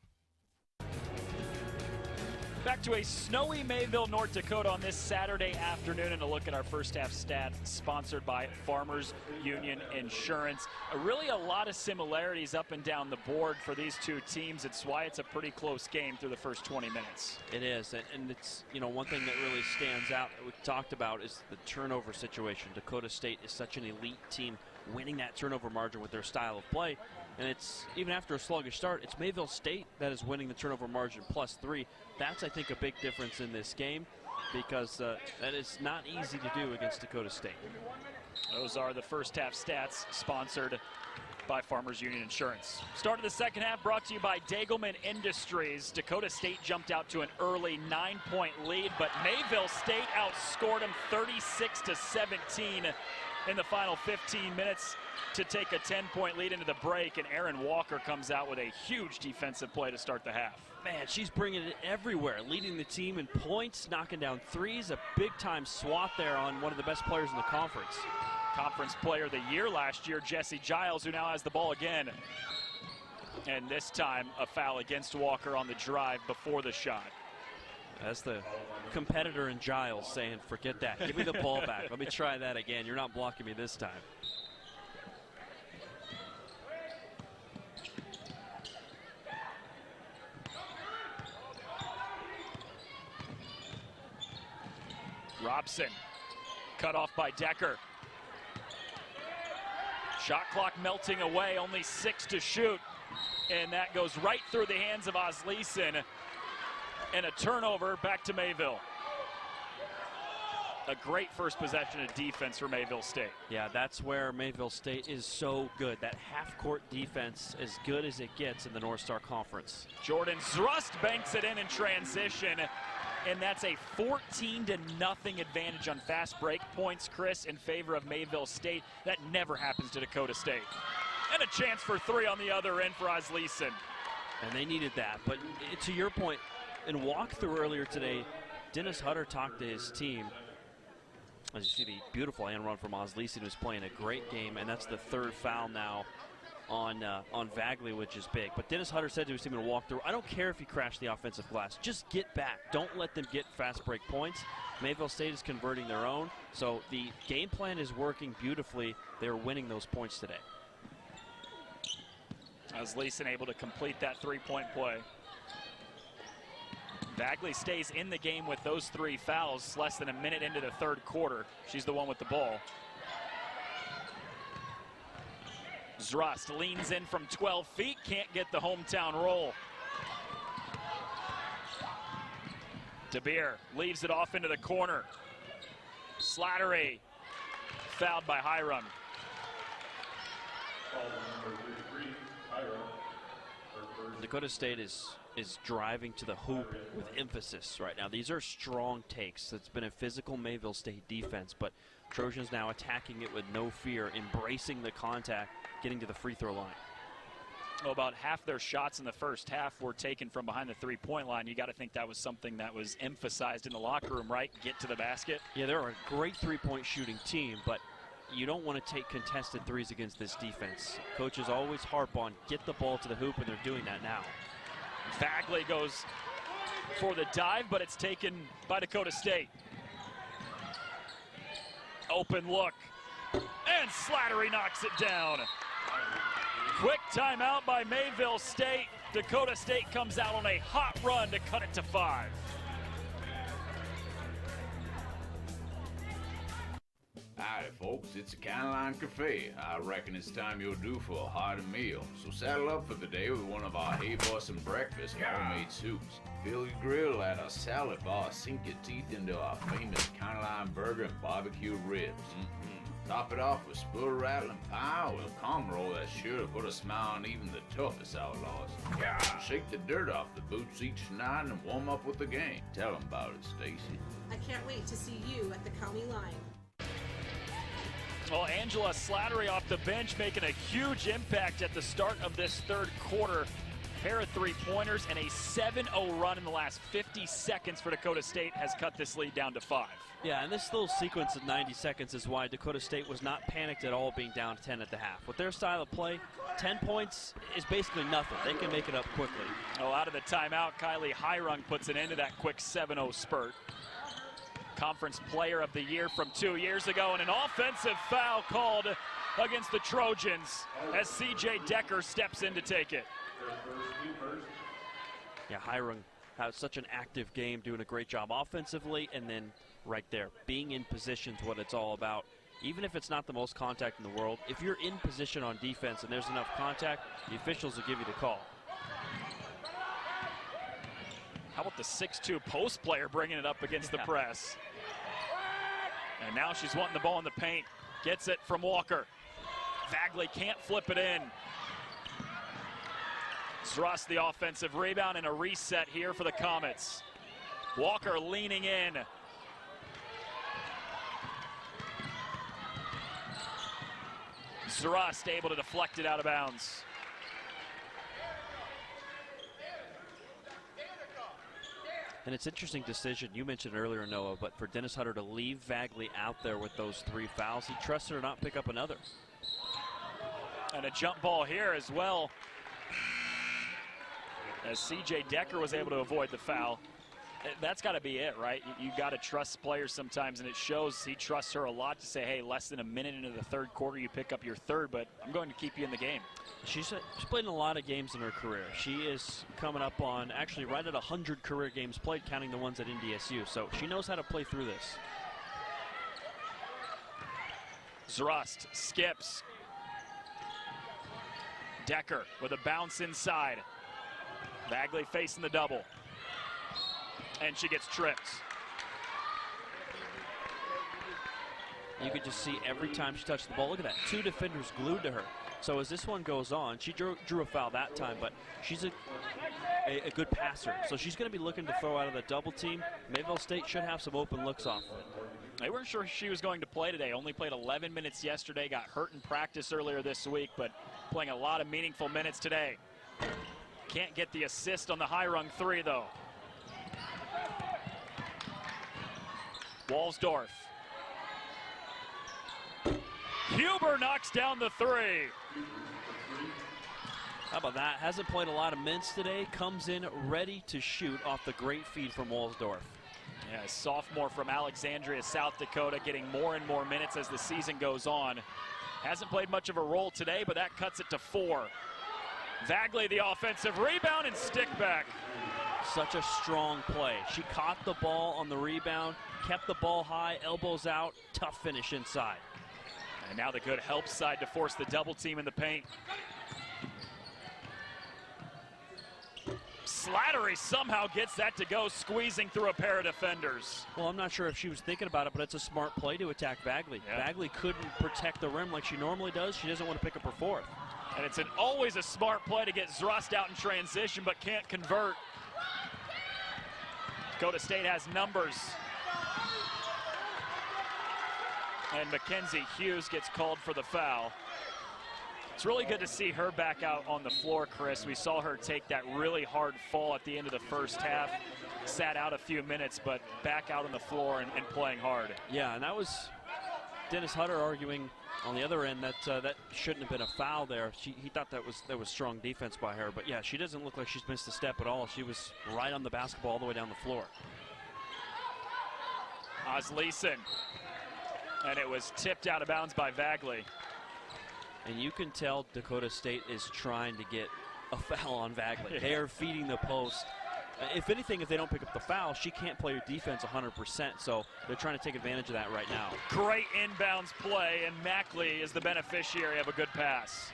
H: Back to a snowy Mayville, North Dakota on this Saturday afternoon, and a look at our first half stats sponsored by Farmers Union Insurance. Really a lot of similarities up and down the board for these two teams. It's why it's a pretty close game through the first 20 minutes.
I: It is, and it's, you know, one thing that really stands out that we talked about is the turnover situation. Dakota State is such an elite team, winning that turnover margin with their style of play. And it's, even after a sluggish start, it's Mayville State that is winning the turnover margin +3. That's, I think, a big difference in this game because that is not easy to do against Dakota State.
H: Those are the first half stats sponsored by Farmers Union Insurance. Start of the second half brought to you by Dagelman Industries. Dakota State jumped out to an early 9-point lead, but Mayville State outscored them 36-17 in the final 15 minutes to take a 10-point lead into the break, and Aaron Walker comes out with a huge defensive play to start the half.
I: Man, she's bringing it everywhere, leading the team in points, knocking down threes, a big-time swat there on one of the best players in the conference.
H: Conference Player of the Year last year, Jessie Giles, who now has the ball again. And this time, a foul against Walker on the drive before the shot.
I: That's the competitor in Giles saying, forget that. Give me the ball back. Let me try that again. You're not blocking me this time.
H: Robson, cut off by Decker. Shot clock melting away, only 6 to shoot. And that goes right through the hands of Osleeson. And a turnover back to Mayville. A great first possession of defense for Mayville State.
I: Yeah, that's where Mayville State is so good. That half-court defense, as good as it gets in the North Star Conference.
H: Jordan Zrust banks it in transition. And that's a 14-0 advantage on fast break points, Chris, in favor of Mayville State. That never happens to Dakota State. And a chance for 3 on the other end for Osleeson.
I: And they needed that. But to your point, in walkthrough earlier today, Dennis Hutter talked to his team. As you see the beautiful hand run from Osleeson, who's playing a great game, and that's the 3rd foul now on Vagley, which is big. But Dennis Hutter said to his team in a walkthrough, I don't care if you crash the offensive glass. Just get back. Don't let them get fast break points. Mayville State is converting their own. So the game plan is working beautifully. They're winning those points today.
H: Osleeson able to complete that 3-point play. Bagley stays in the game with those 3 fouls less than a minute into the 3rd quarter. She's the one with the ball. Zrust leans in from 12 feet, can't get the hometown roll. DeBeer leaves it off into the corner. Slattery fouled by Hyrung.
I: Dakota State is driving to the hoop with emphasis right now. These are strong takes. It's been a physical Mayville State defense, but Trojans now attacking it with no fear, embracing the contact, getting to the free throw line.
H: Well, about half their shots in the first half were taken from behind the 3-point line. You got to think that was something that was emphasized in the locker room, right? Get to the basket.
I: Yeah, they're a great 3-point shooting team, but you don't want to take contested threes against this defense. Coaches always harp on get the ball to the hoop, and they're doing that now.
H: Bagley goes for the dive, but it's taken by Dakota State. Open look. And Slattery knocks it down. Quick timeout by Mayville State. Dakota State comes out on a hot run to cut it to 5.
B: Howdy, folks. It's a Caroline Cafe. I reckon it's time you're due for a hearty meal. So saddle up for the day with one of our Hey Boston breakfast homemade soups. Fill your grill at our salad bar. Sink your teeth into our famous Caroline burger and barbecue ribs. Top it off with spur rattling pie with a comb roll that's sure to put a smile on even the toughest outlaws. Shake the dirt off the boots each night and warm up with the gang. Tell them about it, Stacy.
C: I can't wait to see you at the county line.
H: Well, Angela Slattery off the bench making a huge impact at the start of this third quarter. Pair of three-pointers and a 7-0 run in the last 50 seconds for Dakota State has cut this lead down to 5.
I: Yeah, and this little sequence of 90 seconds is why Dakota State was not panicked at all being down 10 at the half. With their style of play, 10 points is basically nothing. They can make it up quickly.
H: Oh, out of the timeout, Kylie Hyrung puts an end to that quick 7-0 spurt. Conference Player of the Year from 2 years ago, and an offensive foul called against the Trojans as C.J. Decker steps in to take it.
I: Yeah, Hyrung has such an active game, doing a great job offensively, and then right there, being in position is what it's all about. Even if it's not the most contact in the world, if you're in position on defense and there's enough contact, the officials will give you the call.
H: How about the 6'2" post player bringing it up against the press? And now she's wanting the ball in the paint. Gets it from Walker. Vagley can't flip it in. Zrust the offensive rebound and a reset here for the Comets. Walker leaning in. Zrust able to deflect it out of bounds.
I: And it's an interesting decision, you mentioned earlier, Noah, but for Dennis Hutter to leave Vagley out there with those 3 fouls, he trusts her to not pick up another.
H: And a jump ball here as well, as C.J. Decker was able to avoid the foul. That's got to be it, right? You got to trust players sometimes, and it shows he trusts her a lot to say, hey, less than a minute into the third quarter, you pick up your third, but I'm going to keep you in the game.
I: She's played in a lot of games in her career. She is coming up on actually right at 100 career games played, counting the ones at NDSU. So she knows how to play through this.
H: Zrust skips. Decker with a bounce inside. Vagley facing the double. And she gets tripped.
I: You could just see every time she touched the ball. Look at that, 2 defenders glued to her. So as this one goes on, she drew a foul that time, but she's a good passer. So she's going to be looking to throw out of the double team. Mayville State should have some open looks off of it.
H: They weren't sure she was going to play today. Only played 11 minutes yesterday. Got hurt in practice earlier this week, but playing a lot of meaningful minutes today. Can't get the assist on the Hyrung 3, though. Walsdorf. Huber knocks down the 3.
I: How about that? Hasn't played a lot of minutes today. Comes in ready to shoot off the great feed from Walsdorf.
H: Yeah, a sophomore from Alexandria, South Dakota, getting more and more minutes as the season goes on. Hasn't played much of a role today, but that cuts it to 4. Vagley the offensive rebound and stick back.
I: Such a strong play. She caught the ball on the rebound, kept the ball high, elbows out, tough finish inside.
H: And now the good help side to force the double team in the paint. Slattery somehow gets that to go, squeezing through a pair of defenders.
I: Well, I'm not sure if she was thinking about it, but it's a smart play to attack Vagley. Yeah. Vagley couldn't protect the rim like she normally does. She doesn't want to pick up her 4th.
H: And it's always a smart play to get Zrust out in transition, but can't convert. Dakota State has numbers. And Mackenzie Hughes gets called for the foul. It's really good to see her back out on the floor, Chris. We saw her take that really hard fall at the end of the first half. Sat out a few minutes, but back out on the floor and playing hard.
I: Yeah, and that was Dennis Hutter arguing on the other end that that shouldn't have been a foul there. He thought that was strong defense by her. But yeah, she doesn't look like she's missed a step at all. She was right on the basketball all the way down the floor.
H: Osleeson And it was tipped out of bounds by Vagley.
I: And you can tell Dakota State is trying to get a foul on Vagley. They are feeding the post. If anything, if they don't pick up the foul, she can't play her defense 100%, so they're trying to take advantage of that right now.
H: Great inbounds play, and Mackley is the beneficiary of a good pass.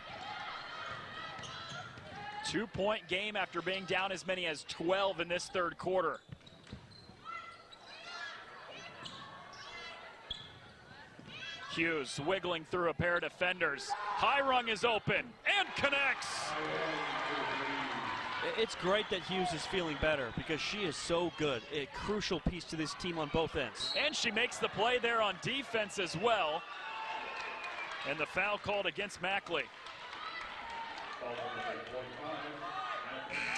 H: 2-point game after being down as many as 12 in this third quarter. Hughes wiggling through a pair of defenders. Hyrung is open and connects.
I: It's great that Hughes is feeling better because she is so good. A crucial piece to this team on both ends.
H: And she makes the play there on defense as well. And the foul called against Mackley.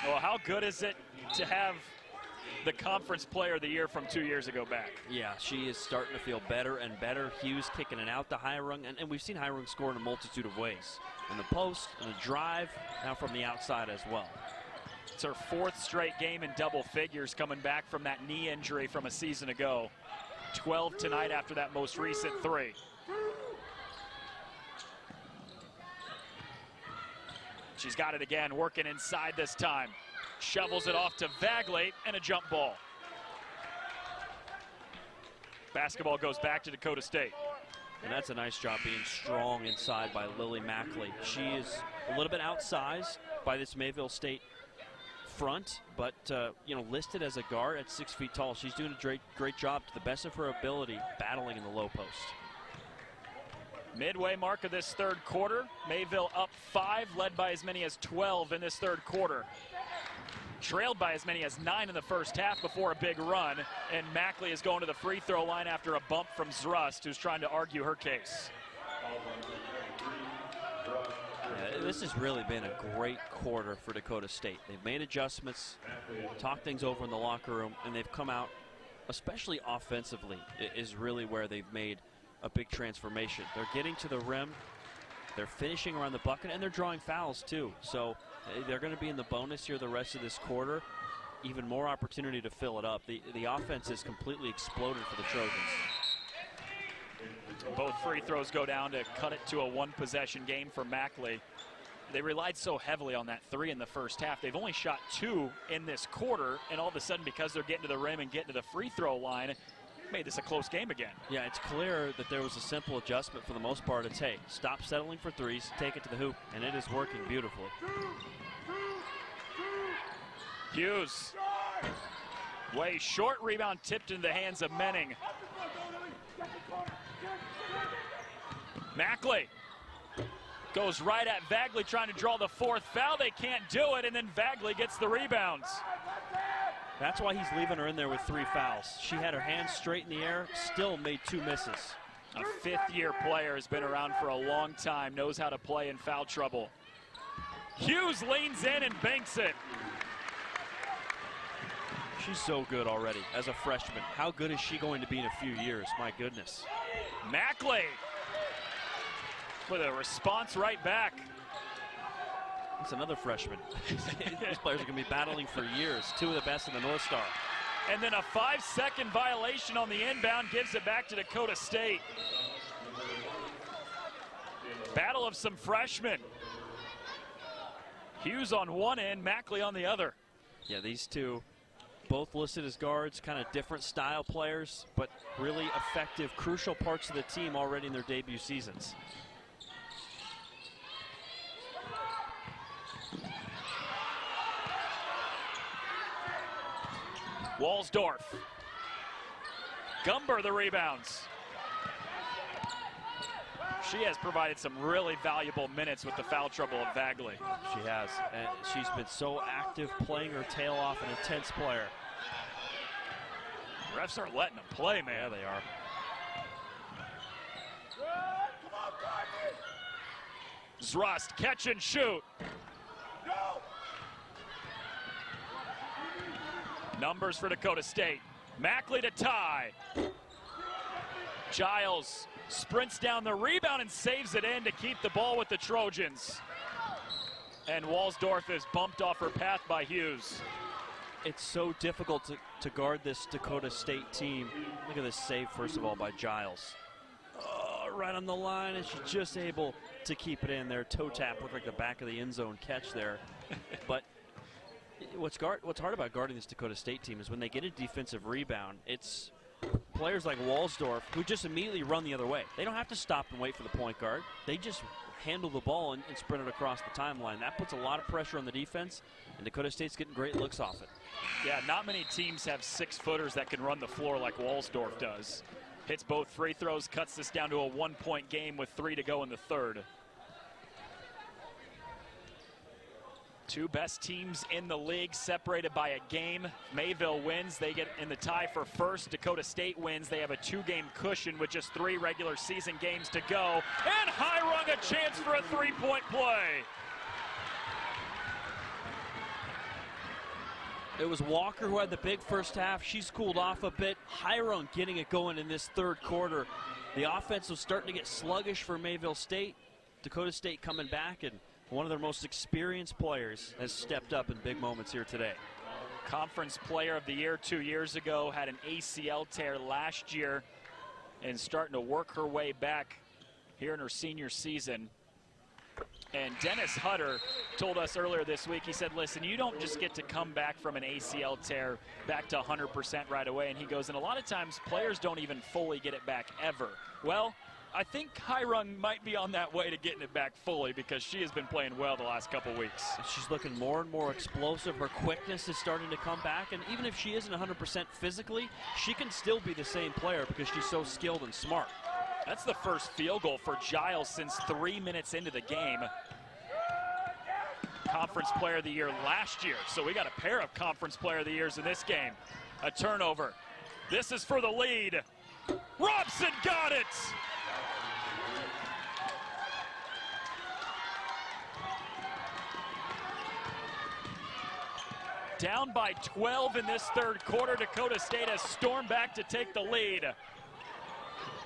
H: Well, how good is it to have the Conference Player of the Year from 2 years ago back?
I: Yeah, she is starting to feel better and better. Hughes kicking it out to Hyrung, and we've seen Hyrung score in a multitude of ways. In the post, in the drive, now from the outside as well.
H: It's her 4th straight game in double figures, coming back from that knee injury from a season ago. 12 tonight after that most recent 3. She's got it again, working inside this time. Shovels it off to Vagley, and a jump ball. Basketball goes back to Dakota State.
I: And that's a nice job being strong inside by Lily Mackley. She is a little bit outsized by this Mayville State front, but listed as a guard at 6 feet tall. She's doing a great job to the best of her ability, battling in the low post.
H: Midway mark of this third quarter. Mayville up 5, led by as many as 12 in this third quarter. Trailed by as many as 9 in the first half before a big run. And Mackley is going to the free throw line after a bump from Zrust, who's trying to argue her case.
I: Yeah, this has really been a great quarter for Dakota State. They've made adjustments, talked things over in the locker room, and they've come out, especially offensively, is really where they've made a big transformation. They're getting to the rim, they're finishing around the bucket, and they're drawing fouls too. So they're going to be in the bonus here the rest of this quarter. Even more opportunity to fill it up. The offense has completely exploded for the Trojans.
H: Both free throws go down to cut it to a 1-possession game for Mackley. They relied so heavily on that 3 in the first half. They've only shot 2 in this quarter, and all of a sudden, because they're getting to the rim and getting to the free throw line, made this a close game again.
I: Yeah, it's clear that there was a simple adjustment for the most part. It's, hey, stop settling for threes, take it to the hoop, and it is working beautifully.
H: Hughes, way short, rebound tipped into the hands of Menning. Mackley goes right at Vagley, trying to draw the 4th foul. They can't do it, and then Vagley gets the rebounds.
I: That's why he's leaving her in there with 3 fouls. She had her hands straight in the air, still made 2 misses.
H: A 5th-year player, has been around for a long time, knows how to play in foul trouble. Hughes leans in and banks it.
I: She's so good already as a freshman. How good is she going to be in a few years? My goodness.
H: Mackley with a response right back.
I: It's another freshman. These players are going to be battling for years. 2 of the best in the North Star.
H: And then a 5-second violation on the inbound gives it back to Dakota State. Battle of some freshmen. Hughes on one end, Mackley on the other.
I: Yeah, these two both listed as guards, kind of different style players, but really effective, crucial parts of the team already in their debut seasons.
H: Walsdorf. Gumber the rebounds. She has provided some really valuable minutes with the foul trouble of Vagley.
I: She has, and she's been so active, playing her tail off, an intense player.
H: Refs aren't letting them play, man.
I: Yeah, they are.
H: Zrust, catch and shoot. Numbers for Dakota State. Mackley to tie. Giles sprints down the rebound and saves it in to keep the ball with the Trojans. And Walsdorf is bumped off her path by Hughes.
I: It's so difficult to guard this Dakota State team. Look at this save, first of all, by Giles. right on the line, and she's just able to keep it in there. Toe tap looked like the back of the end zone catch there. But what's hard about guarding this Dakota State team is when they get a defensive rebound, it's players like Walsdorf who just immediately run the other way. They don't have to stop and wait for the point guard. They just handle the ball and sprint it across the timeline. That puts a lot of pressure on the defense, and Dakota State's getting great looks off it.
H: Yeah, not many teams have 6-footers that can run the floor like Walsdorf does. Hits both free throws, cuts this down to a 1-point game with 3 to go in the third. Two best teams in the league separated by a game. Mayville wins, they get in the tie for first. Dakota State wins, they have a 2-game cushion with just 3 regular season games to go. And Hyrung a chance for a 3-point play.
I: It was Walker who had the big first half. She's cooled off a bit. Hyrung getting it going in this third quarter. The offense was starting to get sluggish for Mayville State. Dakota State coming back, and one of their most experienced players has stepped up in big moments here today.
H: Conference Player of the Year 2 years ago, had an ACL tear last year, and starting to work her way back here in her senior season. And Dennis Hutter told us earlier this week, he said, listen, you don't just get to come back from an ACL tear back to 100% right away. And he goes, and a lot of times players don't even fully get it back ever. Well, I think Hyrung might be on that way to getting it back fully because she has been playing well the last couple weeks.
I: She's looking more and more explosive. Her quickness is starting to come back. And even if she isn't 100% physically, she can still be the same player because she's so skilled and smart.
H: That's the first field goal for Giles since 3 minutes into the game. Conference Player of the Year last year. So we got a pair of Conference Player of the Years in this game. A turnover. This is for the lead. Robson got it! Down by 12 in this third quarter. Dakota State has stormed back to take the lead.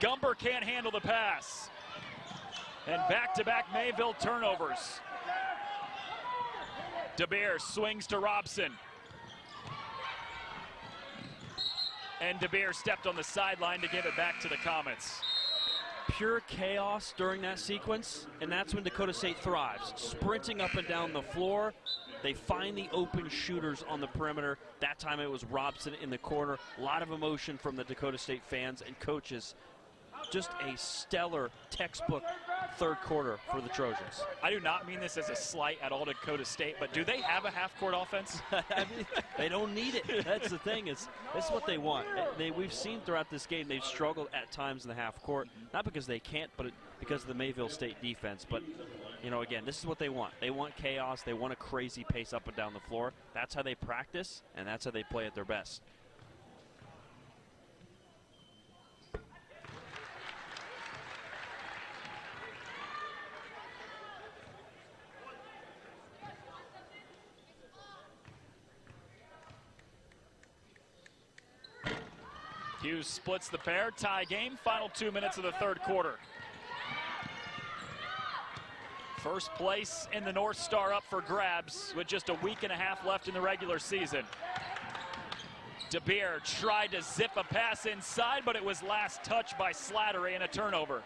H: Gumber can't handle the pass. And back-to-back Mayville turnovers. DeBeer swings to Robson. And DeBeer stepped on the sideline to give it back to the Comets.
I: Pure chaos during that sequence, and that's when Dakota State thrives. Sprinting up and down the floor. They find the open shooters on the perimeter. That time it was Robson in the corner. A lot of emotion from the Dakota State fans and coaches. Just a stellar textbook third quarter for the Trojans.
H: I do not mean this as a slight at all to Dakota State, but do they have a half-court offense?
I: I mean, they don't need it. That's the thing. This is what they want. We've seen throughout this game they've struggled at times in the half court, not because they can't, but because of the Mayville State defense. But, you know, again, this is what they want. They want chaos. They want a crazy pace up and down the floor. That's how they practice, and that's how they play at their best.
H: Hughes splits the pair, tie game, final 2 minutes of the third quarter. First place in the North Star up for grabs with just a week and a half left in the regular season. DeBeer tried to zip a pass inside, but it was last touched by Slattery and a turnover.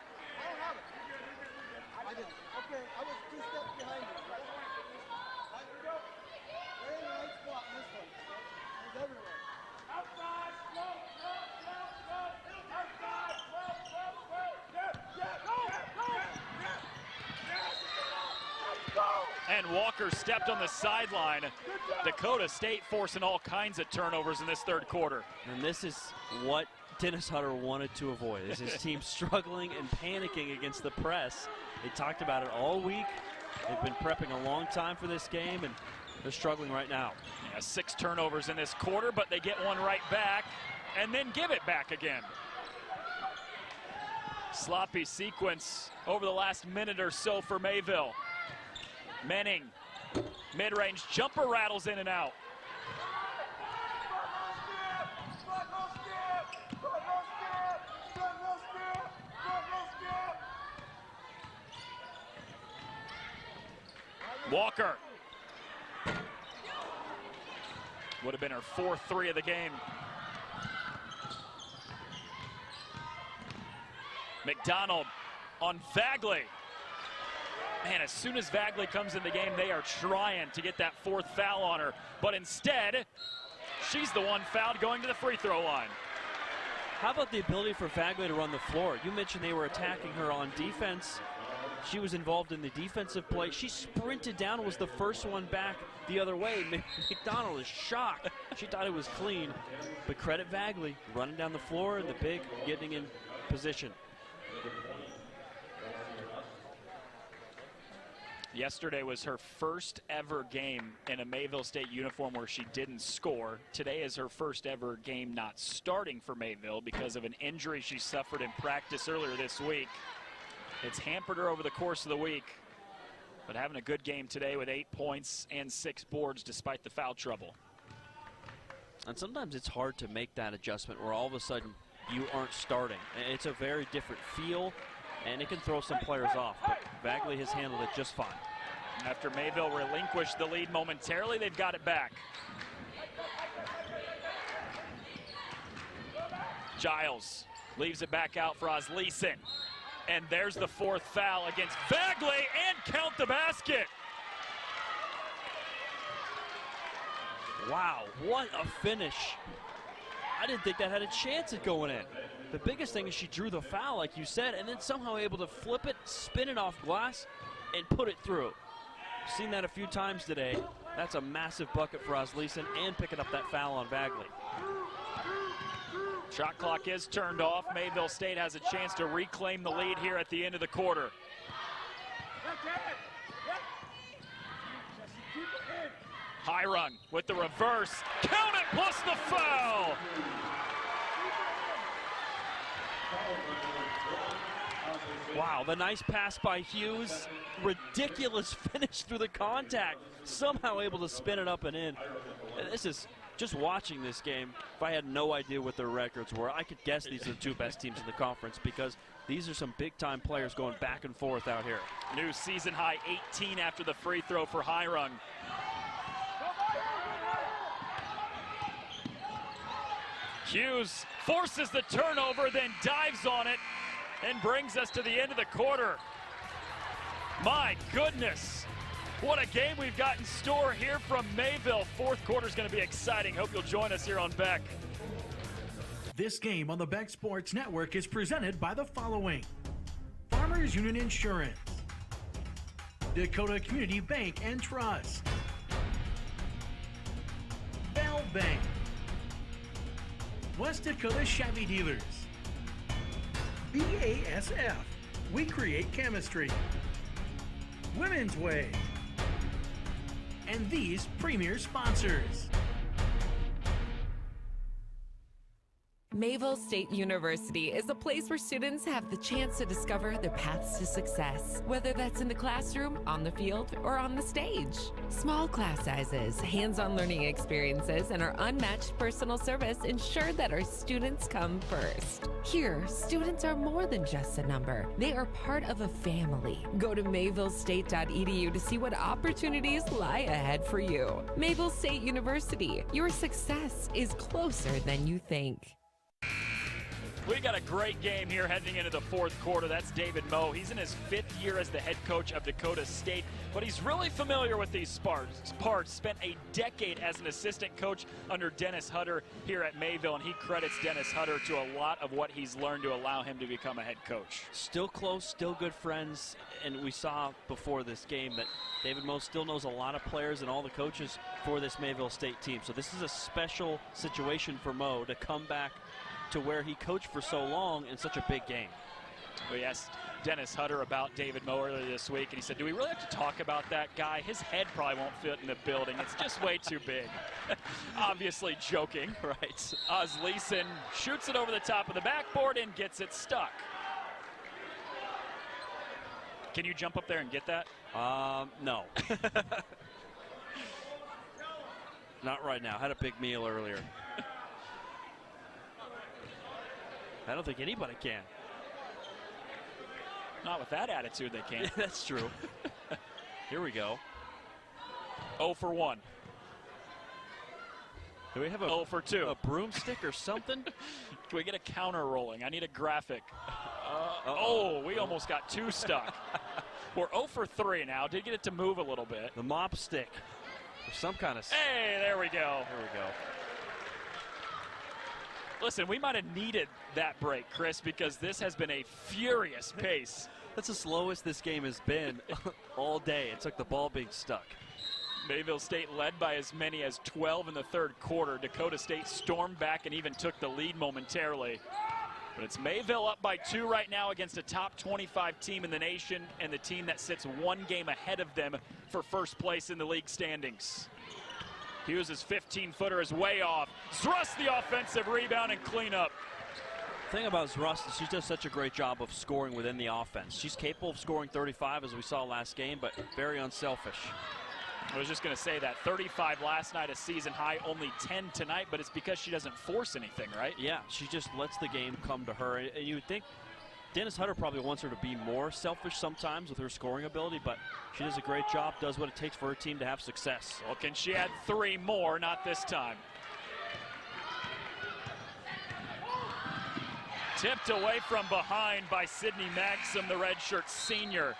H: And Walker stepped on the sideline. Dakota State forcing all kinds of turnovers in this third quarter.
I: And this is what Dennis Hutter wanted to avoid, is his team struggling and panicking against the press. They talked about it all week. They've been prepping a long time for this game, and they're struggling right now.
H: Yeah, 6 turnovers in this quarter, but they get one right back and then give it back again. Sloppy sequence over the last minute or so for Mayville. Menning, mid-range jumper rattles in and out. Walker. Would have been her 4th 3 of the game. McDonald on Vagley. Man, as soon as Vagley comes in the game, they are trying to get that fourth foul on her. But instead, she's the one fouled going to the free throw line.
I: How about the ability for Vagley to run the floor? You mentioned they were attacking her on defense. She was involved in the defensive play. She sprinted down and was the first one back the other way. McDonald is shocked. She thought it was clean. But credit Vagley, running down the floor and the big getting in position.
H: Yesterday was her first ever game in a Mayville State uniform where she didn't score. Today is her first ever game not starting for Mayville because of an injury she suffered in practice earlier this week. It's hampered her over the course of the week, but having a good game today with 8 points and 6 boards despite the foul trouble.
I: And sometimes it's hard to make that adjustment where all of a sudden you aren't starting. It's a very different feel, and it can throw some players off, but Vagley has handled it just fine.
H: After Mayville relinquished the lead momentarily, they've got it back. Giles leaves it back out for Osleeson. And there's the fourth foul against Vagley, and count the basket.
I: Wow, what a finish. I didn't think that had a chance at going in. The biggest thing is she drew the foul, like you said, and then somehow able to flip it, spin it off glass, and put it through. Seen that a few times today. That's a massive bucket for Osleeson, and picking up that foul on Vagley.
H: Shot clock is turned off. Mayville State has a chance to reclaim the lead here at the end of the quarter. Hyrung with the reverse. Count it plus the foul.
I: Wow, the nice pass by Hughes. Ridiculous finish through the contact. Somehow able to spin it up and in. And this is, just watching this game, if I had no idea what their records were, I could guess these are the two best teams in the conference because these are some big-time players going back and forth out here.
H: New season high 18 after the free throw for Hyrung. Hughes forces the turnover, then dives on it and brings us to the end of the quarter. My goodness, what a game we've got in store here from Mayville. Fourth quarter is going to be exciting. Hope you'll join us here on Beck.
K: This game on the Beck Sports Network is presented by the following: Farmers Union Insurance, Dakota Community Bank and Trust, Bell Bank, West Dakota Chevy Dealers, BASF, we create chemistry, Women's Way, and these premier sponsors.
L: Mayville State University is a place where students have the chance to discover their paths to success, whether that's in the classroom, on the field, or on the stage. Small class sizes, hands-on learning experiences, and our unmatched personal service ensure that our students come first. Here, students are more than just a number. They are part of a family. Go to mayvillestate.edu to see what opportunities lie ahead for you. Mayville State University, your success is closer than you think.
H: We got a great game here heading into the fourth quarter. That's David Moe. He's in his 5th year as the head coach of Dakota State, but he's really familiar with these parts. Spent a decade as an assistant coach under Dennis Hutter here at Mayville, and he credits Dennis Hutter to a lot of what he's learned to allow him to become a head coach.
I: Still close, still good friends, and we saw before this game that David Moe still knows a lot of players and all the coaches for this Mayville State team. So this is a special situation for Moe to come back to where he coached for so long in such a big game.
H: We asked Dennis Hutter about David Moe earlier this week, and he said, do we really have to talk about that guy? His head probably won't fit in the building. It's just way too big. Obviously joking, right? Osleeson shoots it over the top of the backboard and gets it stuck. Can you jump up there and get that?
I: No. Not right now. Had a big meal earlier. I don't think anybody can.
H: Not with that attitude, they can't.
I: That's true. Here we go.
H: 0 for 1.
I: Do we have a
H: 0 for 2?
I: A broomstick or something?
H: Can we get a counter rolling? I need a graphic. Oh, we almost got 2 stuck. We're 0 for 3 now. Did get it to move a little bit.
I: The mop stick. Or some kind of...
H: Hey, there we go.
I: There we go.
H: Listen, we might have needed that break, Chris, because this has been a furious pace.
I: That's the slowest this game has been all day. It took the ball being stuck.
H: Mayville State led by as many as 12 in the third quarter. Dakota State stormed back and even took the lead momentarily. But it's Mayville up by 2 right now against a top 25 team in the nation and the team that sits 1 game ahead of them for first place in the league standings. Hughes' 15-footer is way off. Zrust the offensive rebound and cleanup.
I: The thing about Zrust is she does such a great job of scoring within the offense. She's capable of scoring 35 as we saw last game, but very unselfish.
H: I was just going to say that 35 last night, a season high, only 10 tonight, but it's because she doesn't force anything, right?
I: Yeah, she just lets the game come to her. And you would think Dennis Hutter probably wants her to be more selfish sometimes with her scoring ability, but she does a great job, does what it takes for her team to have success.
H: Well, can she add 3 more? Not this time. Tipped away from behind by Sydney Maxim, the redshirt senior.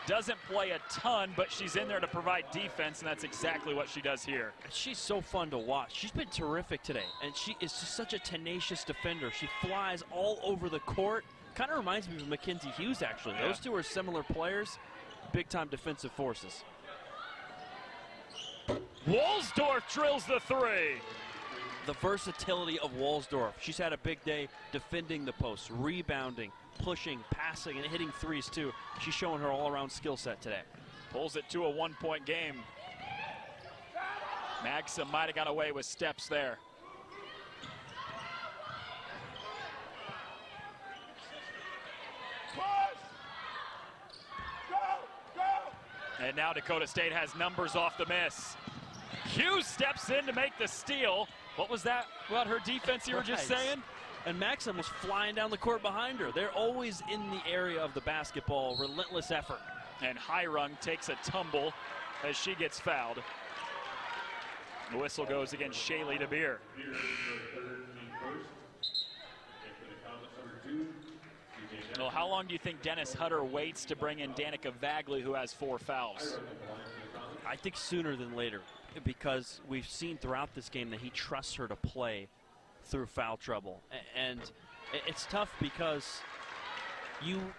H: Doesn't play a ton, but she's in there to provide defense, and that's exactly what she does here.
I: She's so fun to watch. She's been terrific today, and she is just such a tenacious defender. She flies all over the court. Kind of reminds me of Mackenzie Hughes, actually.
H: Yeah.
I: Those two are similar players, big-time defensive forces.
H: Walsdorf drills the 3.
I: The versatility of Walsdorf. She's had a big day defending the post, rebounding, pushing, passing, and hitting threes too. She's showing her all-around skill set today.
H: Pulls it to a 1-point game. Maxim might have got away with steps there. And now Dakota State has numbers off the miss. Hughes steps in to make the steal. What was that about her defense you were just saying?
I: And Maxim was flying down the court behind her. They're always in the area of the basketball, relentless effort.
H: And Hyrung takes a tumble as she gets fouled. The whistle goes against Shaylee DeBeer. Well, how long do you think Dennis Hutter waits to bring in Danica Vagley, who has 4 fouls?
I: I think sooner than later, because we've seen throughout this game that he trusts her to play through foul trouble. And it's tough because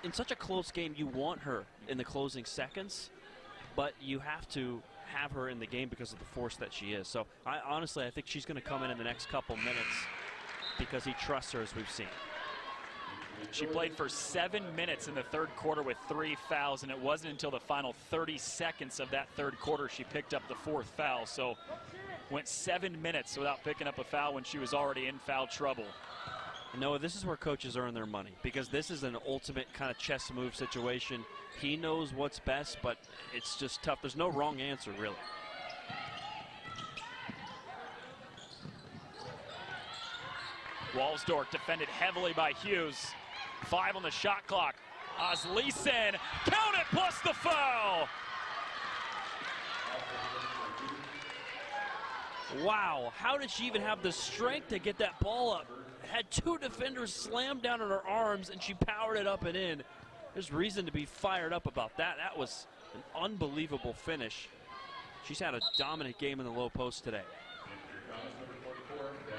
I: in such a close game, you want her in the closing seconds, but you have to have her in the game because of the force that she is. So honestly, I think she's going to come in the next couple minutes because he trusts her, as we've seen.
H: She played for 7 minutes in the third quarter with 3 fouls, and it wasn't until the final 30 seconds of that third quarter she picked up the 4th foul. So went 7 minutes without picking up a foul when she was already in foul trouble.
I: No, this is where coaches earn their money, because this is an ultimate kind of chess move situation. He knows what's best, but it's just tough. There's no wrong answer, really.
H: Walsdorf defended heavily by Hughes. 5 on the shot clock. Asleason, count it, plus the foul.
I: Wow, how did she even have the strength to get that ball up? Had 2 defenders slam down on her arms, and she powered it up and in. There's reason to be fired up about that. That was an unbelievable finish. She's had a dominant game in the low post today.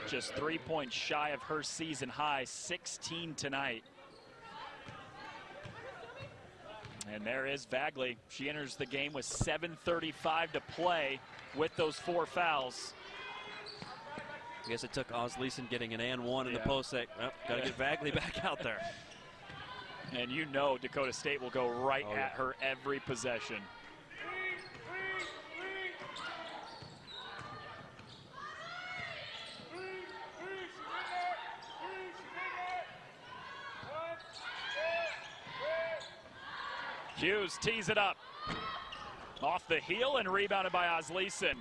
H: Just 3 points shy of her season high, 16 tonight. And there is Vagley. She enters the game with 7:35 to play with those 4 fouls.
I: I guess it took Asleason getting an and 1 in the post. Got to get Vagley back out there.
H: And you know Dakota State will go right at her every possession. Hughes tees it up. Off the heel and rebounded by Asleason.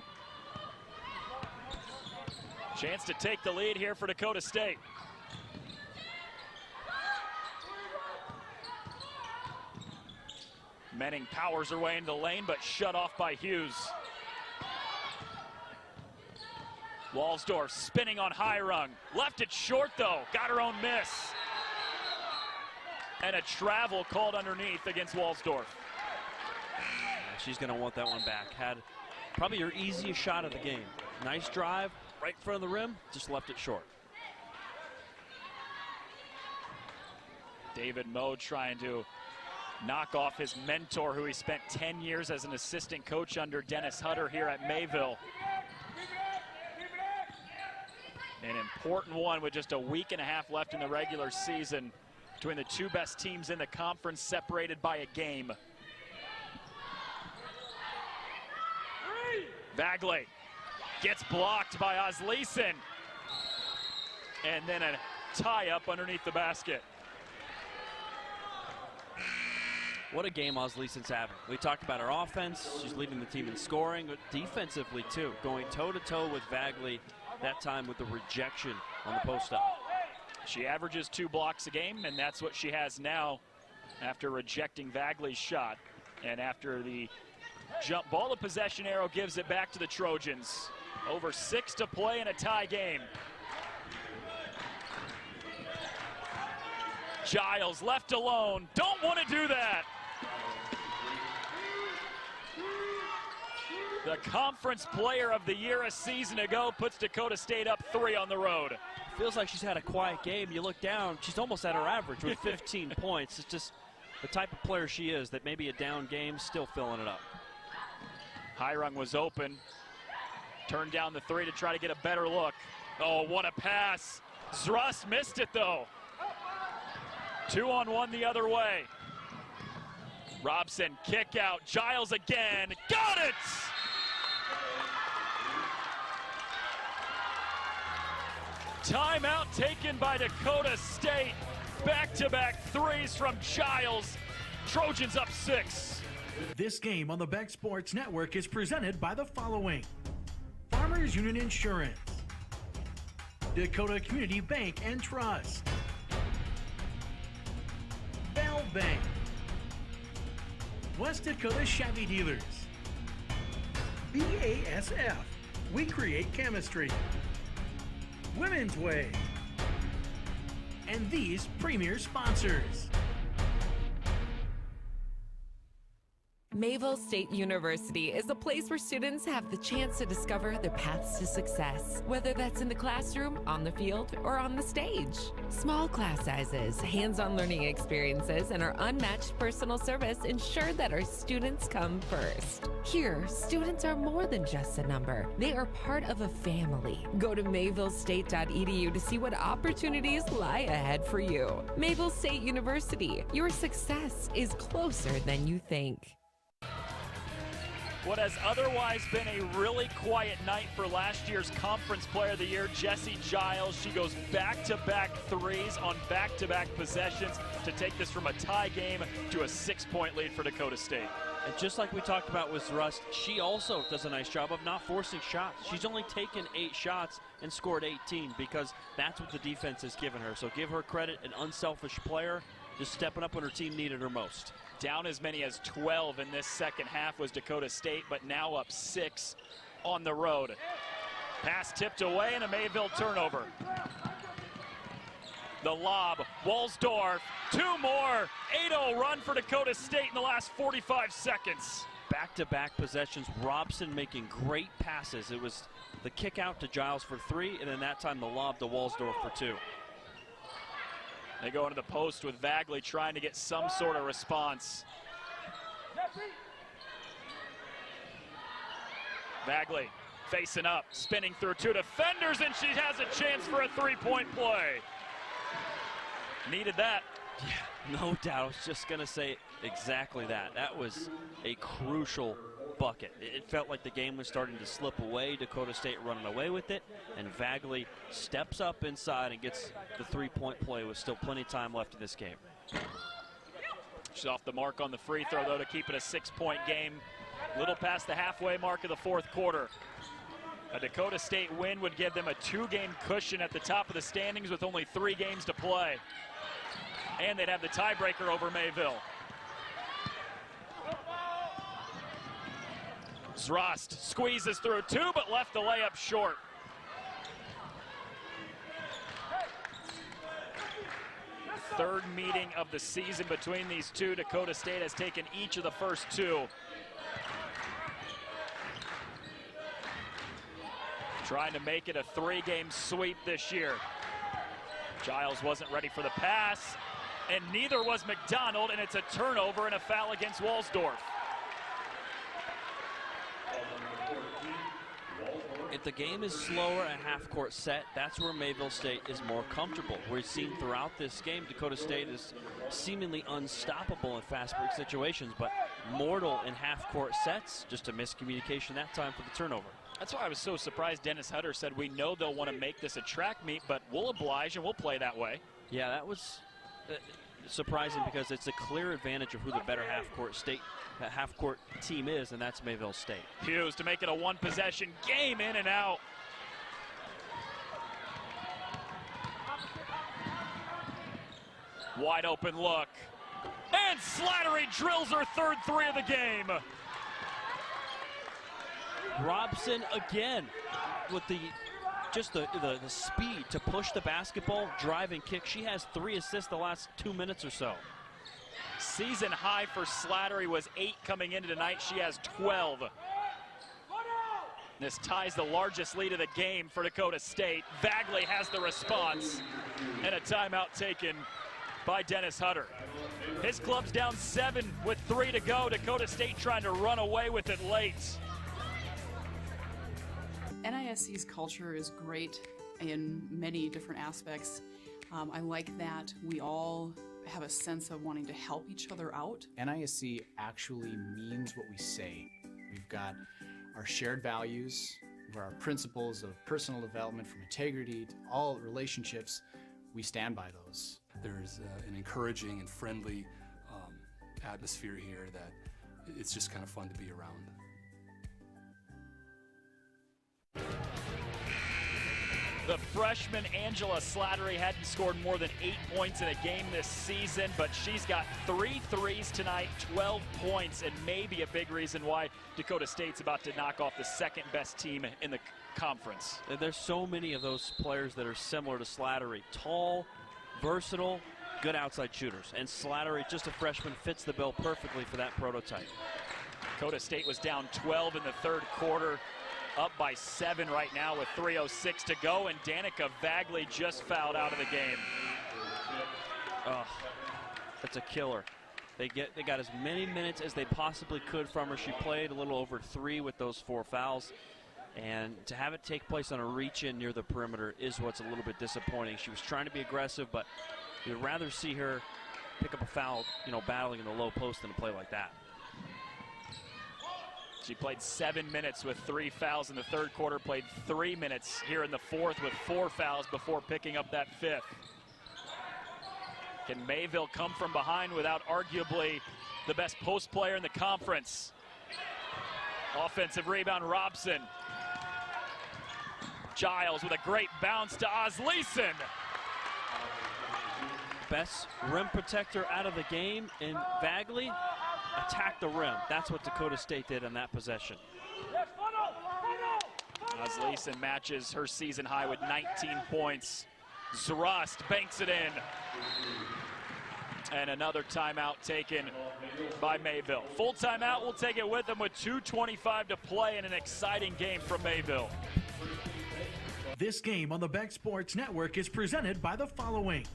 H: Chance to take the lead here for Dakota State. Menning powers her way into the lane, but shut off by Hughes. Walsdorf spinning on Hyrung. Left it short, though. Got her own miss. And a travel called underneath against Walsdorf.
I: She's going to want that one back. Had probably her easiest shot of the game. Nice drive, right in front of the rim, just left it short.
H: David Moe trying to knock off his mentor, who he spent 10 years as an assistant coach under, Dennis Hutter, here at Mayville. An important one with just a week and a half left in the regular season between the two best teams in the conference, separated by a game. Bagley gets blocked by Osleeson. And then a tie-up underneath the basket.
I: What a game Osleeson's having. We talked about her offense. She's leading the team in scoring, but defensively too, going toe-to-toe with Bagley, that time with the rejection on the post-up.
H: She averages 2 blocks a game, and that's what she has now after rejecting Bagley's shot. And after the jump ball, the possession arrow gives it back to the Trojans. Over 6 to play in a tie game. Giles left alone. Don't want to do that. The Conference Player of the Year a season ago puts Dakota State up 3 on the road.
I: Feels like she's had a quiet game. You look down, she's almost at her average with 15 points. It's just the type of player she is, that maybe a down game, still filling it up.
H: Hyrung was open. Turned down the 3 to try to get a better look. Oh, what a pass. Zrust missed it, though. 2-on-1 the other way. Robson, kick out. Giles again. Got it! Timeout taken by Dakota State. Back-to-back threes from Giles. Trojans up 6.
K: This game on the Beck Sports Network is presented by the following: Farmers Union Insurance, Dakota Community Bank and Trust, Bell Bank, West Dakota Chevy Dealers, BASF, we create chemistry, Women's Way, and these premier sponsors.
L: Mayville State University is a place where students have the chance to discover their paths to success, whether that's in the classroom, on the field, or on the stage. Small class sizes, hands-on learning experiences, and our unmatched personal service ensure that our students come first. Here, students are more than just a number. They are part of a family. Go to mayvillestate.edu to see what opportunities lie ahead for you. Mayville State University, your success is closer than you think.
H: What has otherwise been a really quiet night for last year's Conference Player of the Year, Jessie Giles. She goes back-to-back threes on back-to-back possessions to take this from a tie game to a 6-point lead for Dakota State.
I: And just like we talked about with Rust, she also does a nice job of not forcing shots. She's only taken 8 shots and scored 18 because that's what the defense has given her. So give her credit, an unselfish player, just stepping up when her team needed her most.
H: Down as many as 12 in this second half was Dakota State, but now up 6 on the road. Pass tipped away and a Mayville turnover. The lob, Walsdorf, 2 more. 8-0 run for Dakota State in the last 45 seconds.
I: Back-to-back possessions, Robson making great passes. It was the kick out to Giles for 3, and then that time the lob to Walsdorf for 2.
H: They go into the post with Bagley trying to get some sort of response. Bagley facing up, spinning through 2 defenders, and she has a chance for a 3-point play. Needed that.
I: Yeah, no doubt. I was just going to say exactly that. That was a crucial bucket. It felt like the game was starting to slip away. Dakota State running away with it, and Bagley steps up inside and gets the 3-point play with still plenty of time left in this game.
H: She's off the mark on the free throw, though, to keep it a 6-point game. Little past the halfway mark of the 4th quarter. A Dakota State win would give them a 2-game cushion at the top of the standings with only 3 games to play. And they'd have the tiebreaker over Mayville. Zrust squeezes through 2, but left the layup short. third meeting of the season between these two. Dakota State has taken each of the first two. Trying to make it a three-game sweep this year. Giles wasn't ready for the pass, and neither was McDonald, and it's a turnover and a foul against Walsdorf.
I: If the game is slower at half-court set, that's where Mayville State is more comfortable. We've seen throughout this game, Dakota State is seemingly unstoppable in fast-break situations, but mortal in half-court sets. Just a miscommunication that time for the turnover.
H: That's why I was so surprised Dennis Hutter said, we know they'll want to make this a track meet, but we'll oblige and we'll play that way.
I: Yeah, that was surprising because it's a clear advantage of who the better half-court team is, and that's Mayville State.
H: Hughes to make it a one-possession game, in and out. Wide open look. And Slattery drills her third three of the game.
I: Robson again with the speed to push the basketball, drive and kick. She has 3 assists the last 2 minutes or so.
H: Season high for Slattery was 8 coming into tonight. She has 12. This ties the largest lead of the game for Dakota State. Bagley has the response, and a timeout taken by Dennis Hutter. His club's down 7 with 3 to go. Dakota State trying to run away with it late.
D: NISC's culture is great in many different aspects. I like that we all have a sense of wanting to help each other out.
E: NISC actually means what we say. We've got our shared values, our principles of personal development from integrity to all relationships. We stand by those.
F: There's an encouraging and friendly atmosphere here that it's just kind of fun to be around.
H: The freshman Angela Slattery hadn't scored more than 8 points in a game this season, but she's got 3 threes tonight, 12 points, and maybe a big reason why Dakota State's about to knock off the second best team in the conference.
I: There's so many of those players that are similar to Slattery. Tall, versatile, good outside shooters. And Slattery, just a freshman, fits the bill perfectly for that prototype.
H: Dakota State was down 12 in the third quarter. Up by 7 right now with 3:06 to go, and Danica Bagley just fouled out of the game.
I: Oh, that's a killer. They got as many minutes as they possibly could from her. She played a little over 3 with those 4 fouls, and to have it take place on a reach-in near the perimeter is what's a little bit disappointing. She was trying to be aggressive, but you'd rather see her pick up a foul, battling in the low post than a play like that.
H: She played 7 minutes with 3 fouls in the third quarter, played 3 minutes here in the fourth with 4 fouls before picking up that 5th. Can Mayville come from behind without arguably the best post player in the conference? Offensive rebound, Robson. Giles with a great bounce to Osleeson.
I: Best rim protector out of the game, and Bagley attacked the rim. That's what Dakota State did on that possession.
H: Osleeson matches her season high with 19 points. Zrast banks it in. And another timeout taken by Mayville. Full timeout, we'll take it with them with 2:25 to play in an exciting game from Mayville.
K: This game on the Beck Sports Network is presented by the following: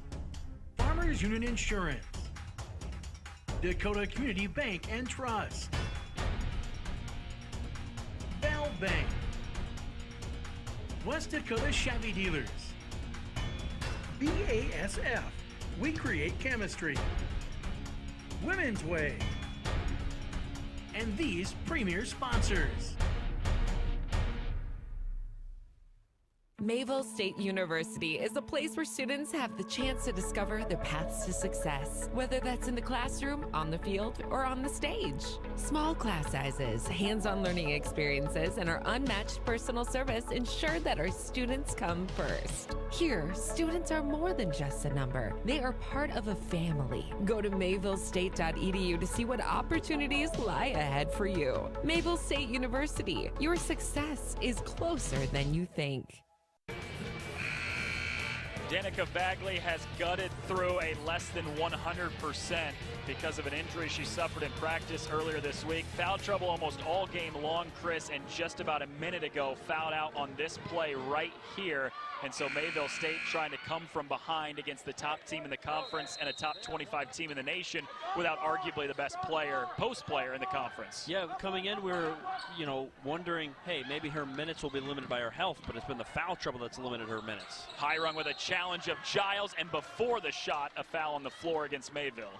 K: Farmers Union Insurance, Dakota Community Bank and Trust, Bell Bank, West Dakota Chevy Dealers, BASF, we create chemistry, Women's Way, and these premier sponsors.
L: Mayville State University is a place where students have the chance to discover their paths to success, whether that's in the classroom, on the field, or on the stage. Small class sizes, hands-on learning experiences, and our unmatched personal service ensure that our students come first. Here, students are more than just a number. They are part of a family. Go to mayvillestate.edu to see what opportunities lie ahead for you. Mayville State University, your success is closer than you think.
H: Danica Bagley has gutted through a less than 100% because of an injury she suffered in practice earlier this week. Foul trouble almost all game long, Chris, and just about a minute ago fouled out on this play right here. And so Mayville State trying to come from behind against the top team in the conference and a top 25 team in the nation without arguably the best player, post player in the conference.
I: Yeah, coming in, we were, wondering, hey, maybe her minutes will be limited by her health, but it's been the foul trouble that's limited her minutes.
H: Hyrung with a challenge of Giles, and before the shot, a foul on the floor against Mayville.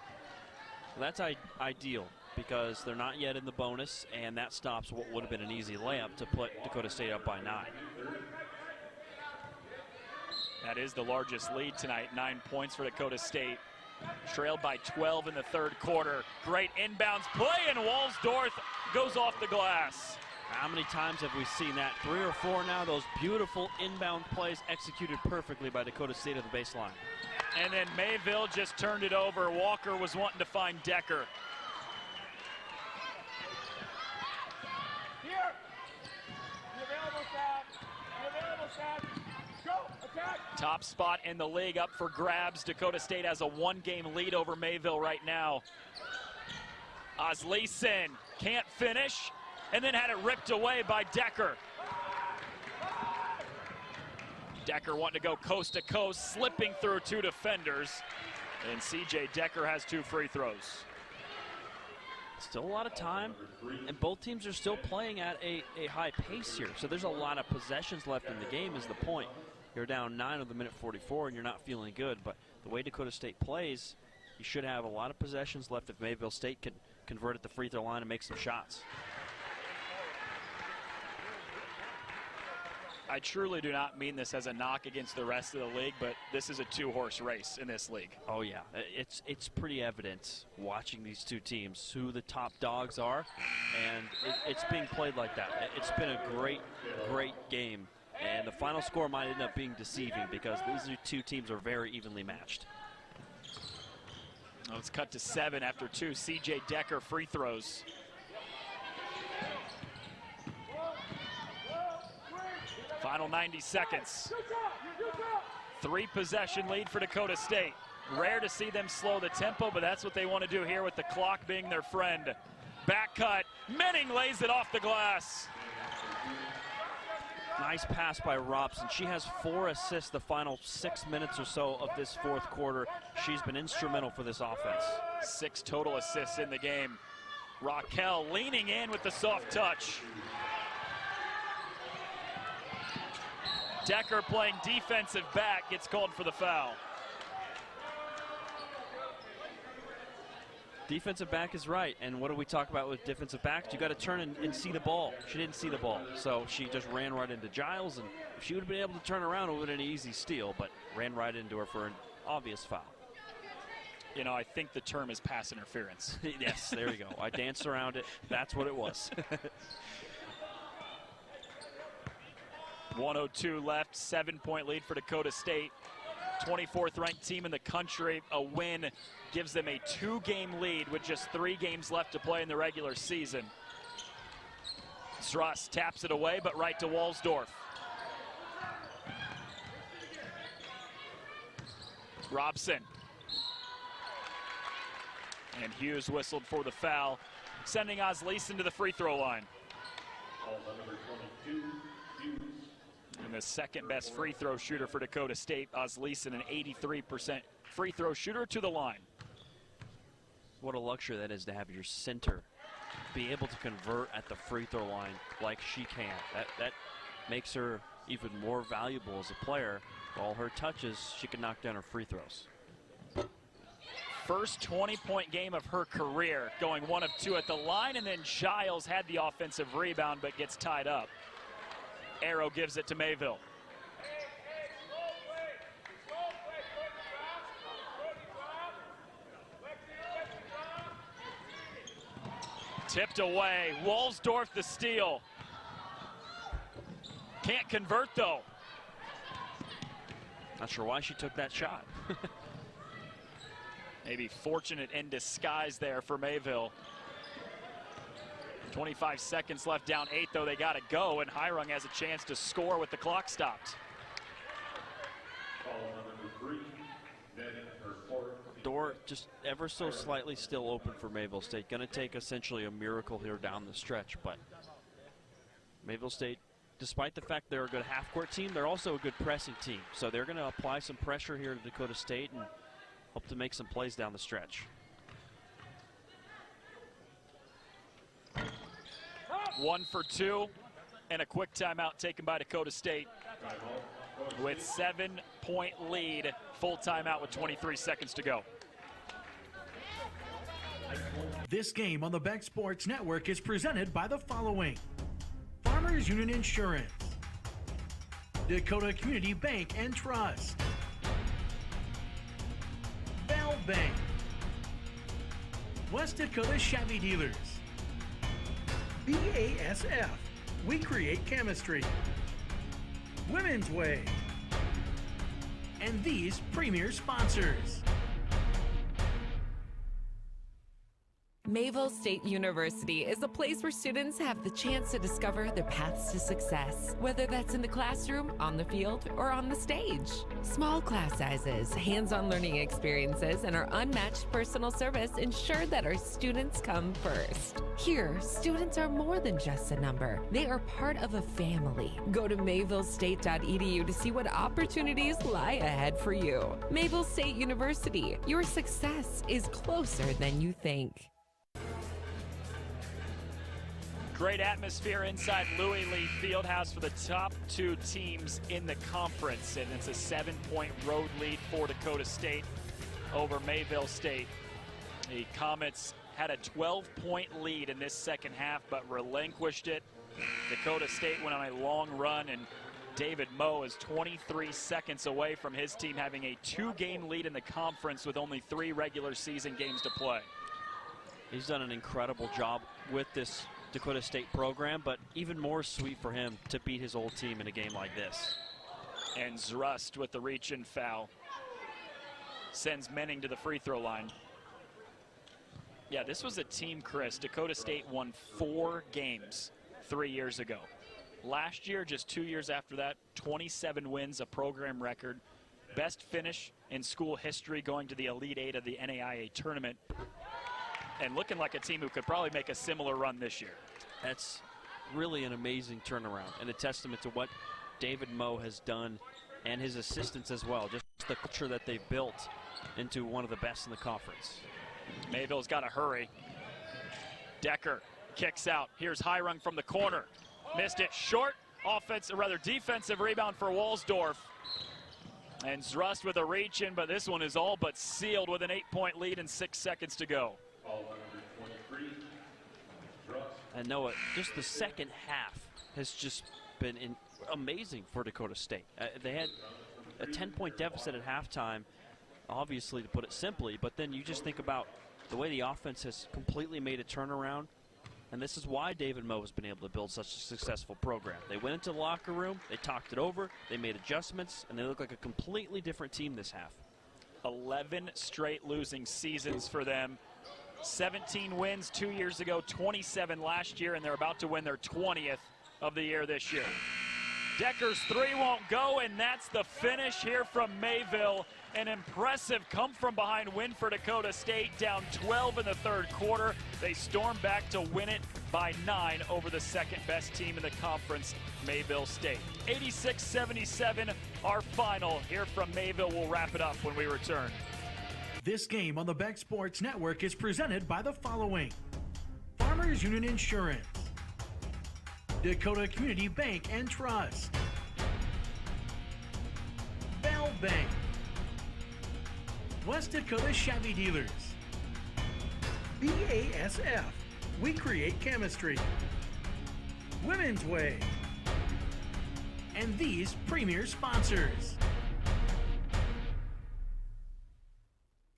I: Well, that's ideal because they're not yet in the bonus, and that stops what would have been an easy layup to put Dakota State up by 9.
H: That is the largest lead tonight, 9 points for Dakota State. Trailed by 12 in the third quarter. Great inbounds play, and Walsdorf goes off the glass.
I: How many times have we seen that? 3 or 4 now, those beautiful inbound plays executed perfectly by Dakota State at the baseline.
H: And then Mayville just turned it over. Walker was wanting to find Decker.
O: Here. The available shot. The available shot. Go. Attack.
H: Top spot in the league up for grabs. Dakota State has a 1-game lead over Mayville right now. Asleason can't finish, and then had it ripped away by Decker. Decker wanting to go coast to coast, slipping through 2 defenders. And CJ Decker has 2 free throws.
I: Still a lot of time, and both teams are still playing at a high pace here. So there's a lot of possessions left in the game is the point. You're down 9 of the minute 44, and you're not feeling good. But the way Dakota State plays, you should have a lot of possessions left if Mayville State can convert at the free throw line and make some shots.
H: I truly do not mean this as a knock against the rest of the league, but this is a 2-horse race in this league.
I: Oh yeah, it's pretty evident watching these two teams who the top dogs are, and it's being played like that. It's been a great game, and the final score might end up being deceiving because these two teams are very evenly matched.
H: Let's cut to 7 after 2 CJ Decker free throws. Final 90 seconds. 3-possession lead for Dakota State. Rare to see them slow the tempo, but that's what they want to do here with the clock being their friend. Back cut. Menning lays it off the glass.
I: Nice pass by Robson. She has 4 assists the final 6 minutes or so of this fourth quarter. She's been instrumental for this offense.
H: 6 total assists in the game. Raquel leaning in with the soft touch. Decker playing defensive back, gets called for the foul.
I: Defensive back is right, and what do we talk about with defensive backs? You got to turn and see the ball. She didn't see the ball, so she just ran right into Giles, and if she would have been able to turn around, it would have been an easy steal, but ran right into her for an obvious foul.
H: You know, I think the term is pass interference.
I: Yes, there you go. I danced around it. That's what it was.
H: 1:02 left, 7-point lead for Dakota State. 24th ranked team in the country. A win gives them a 2-game lead with just 3 games left to play in the regular season. Struss taps it away, but right to Walsdorf. Robson. And Hughes whistled for the foul, sending Asleason to the free throw line. And the second best free throw shooter for Dakota State, Asleason, an 83% free throw shooter to the line.
I: What a luxury that is to have your center be able to convert at the free throw line like she can. That makes her even more valuable as a player. All her touches, she can knock down her free throws.
H: First 20-point game of her career, going 1 of 2 at the line, and then Giles had the offensive rebound but gets tied up. Arrow gives it to Mayville. Tipped away. Walsdorf the steal. Can't convert though.
I: Not sure why she took that shot.
H: Maybe fortunate in disguise there for Mayville. 25 seconds left, down 8 though. They got to go, and Hyrung has a chance to score with the clock stopped.
I: Door just ever so slightly still open for Mayville State. Going to take essentially a miracle here down the stretch, but Mayville State, despite the fact they're a good half-court team, they're also a good pressing team. So they're going to apply some pressure here to Dakota State and hope to make some plays down the stretch.
H: 1 for 2, and a quick timeout taken by Dakota State with 7-point lead. Full timeout with 23 seconds to go.
K: This game on the Beck Sports Network is presented by the following: Farmers Union Insurance, Dakota Community Bank and Trust, Bell Bank, West Dakota Chevy Dealers, BASF, we create chemistry, Women's Way, and these premier sponsors.
L: Mayville State University is a place where students have the chance to discover their paths to success, whether that's in the classroom, on the field, or on the stage. Small class sizes, hands-on learning experiences, and our unmatched personal service ensure that our students come first. Here, students are more than just a number. They are part of a family. Go to mayvillestate.edu to see what opportunities lie ahead for you. Mayville State University, your success is closer than you think.
H: Great atmosphere inside Louis Lee Fieldhouse for the top 2 teams in the conference, and it's a 7-point road lead for Dakota State over Mayville State. The Comets had a 12-point lead in this second half, but relinquished it. Dakota State went on a long run, and David Moe is 23 seconds away from his team having a 2-game lead in the conference with only 3 regular season games to play.
I: He's done an incredible job with this Dakota State program, but even more sweet for him to beat his old team in a game like this.
H: And Zrust with the reach-in foul sends Menning to the free throw line. Yeah, this was a team, Chris. Dakota State won 4 games 3 years ago. Last year, just 2 years after that, 27 wins, a program record. Best finish in school history, going to the Elite 8 of the NAIA tournament. And looking like a team who could probably make a similar run this year.
I: That's really an amazing turnaround and a testament to what David Moe has done and his assistants as well. Just the culture that they've built into one of the best in the conference.
H: Mayville's got to hurry. Decker kicks out. Here's Hyrung from the corner. Missed it short. Defensive rebound for Walsdorf. And Zrust with a reach in, but this one is all but sealed with an 8-point lead and 6 seconds to go.
I: And Noah, just the second half has just been amazing for Dakota State. They had a 10-point deficit at halftime, obviously, to put it simply, but then you just think about the way the offense has completely made a turnaround, and this is why David Moe has been able to build such a successful program. They went into the locker room, they talked it over, they made adjustments, and they look like a completely different team this half.
H: 11 straight losing seasons for them. 17 wins 2 years ago, 27 last year, and they're about to win their 20th of the year this year. Decker's 3 won't go, and that's the finish here from Mayville. An impressive come-from-behind win for Dakota State, down 12 in the third quarter. They storm back to win it by 9 over the second-best team in the conference, Mayville State. 86-77, our final here from Mayville. We'll wrap it up when we return.
K: This game on the Beck Sports Network is presented by the following: Farmers Union Insurance, Dakota Community Bank and Trust, Bell Bank, West Dakota Chevy Dealers, BASF, we create chemistry, Women's Way, and these premier sponsors.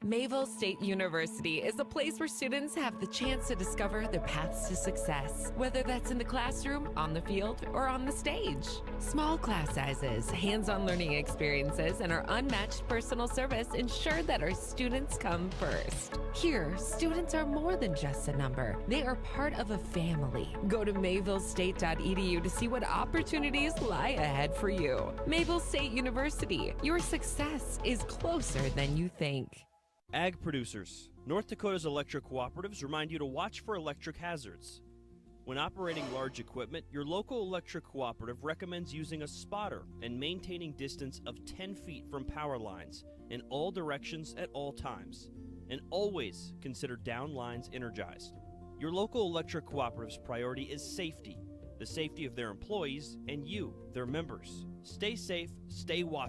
L: Mayville State University is a place where students have the chance to discover their paths to success, whether that's in the classroom, on the field, or on the stage. Small class sizes, hands-on learning experiences, and our unmatched personal service ensure that our students come first. Here, students are more than just a number. They are part of a family. Go to mayvillestate.edu to see what opportunities lie ahead for you. Mayville State University, your success is closer than you think.
N: Ag producers. North Dakota's electric cooperatives remind you to watch for electric hazards. When operating large equipment, your local electric cooperative recommends using a spotter and maintaining distance of 10 feet from power lines in all directions at all times. And always consider down lines energized. Your local electric cooperative's priority is safety, the safety of their employees and you, their members. Stay safe, stay watchful.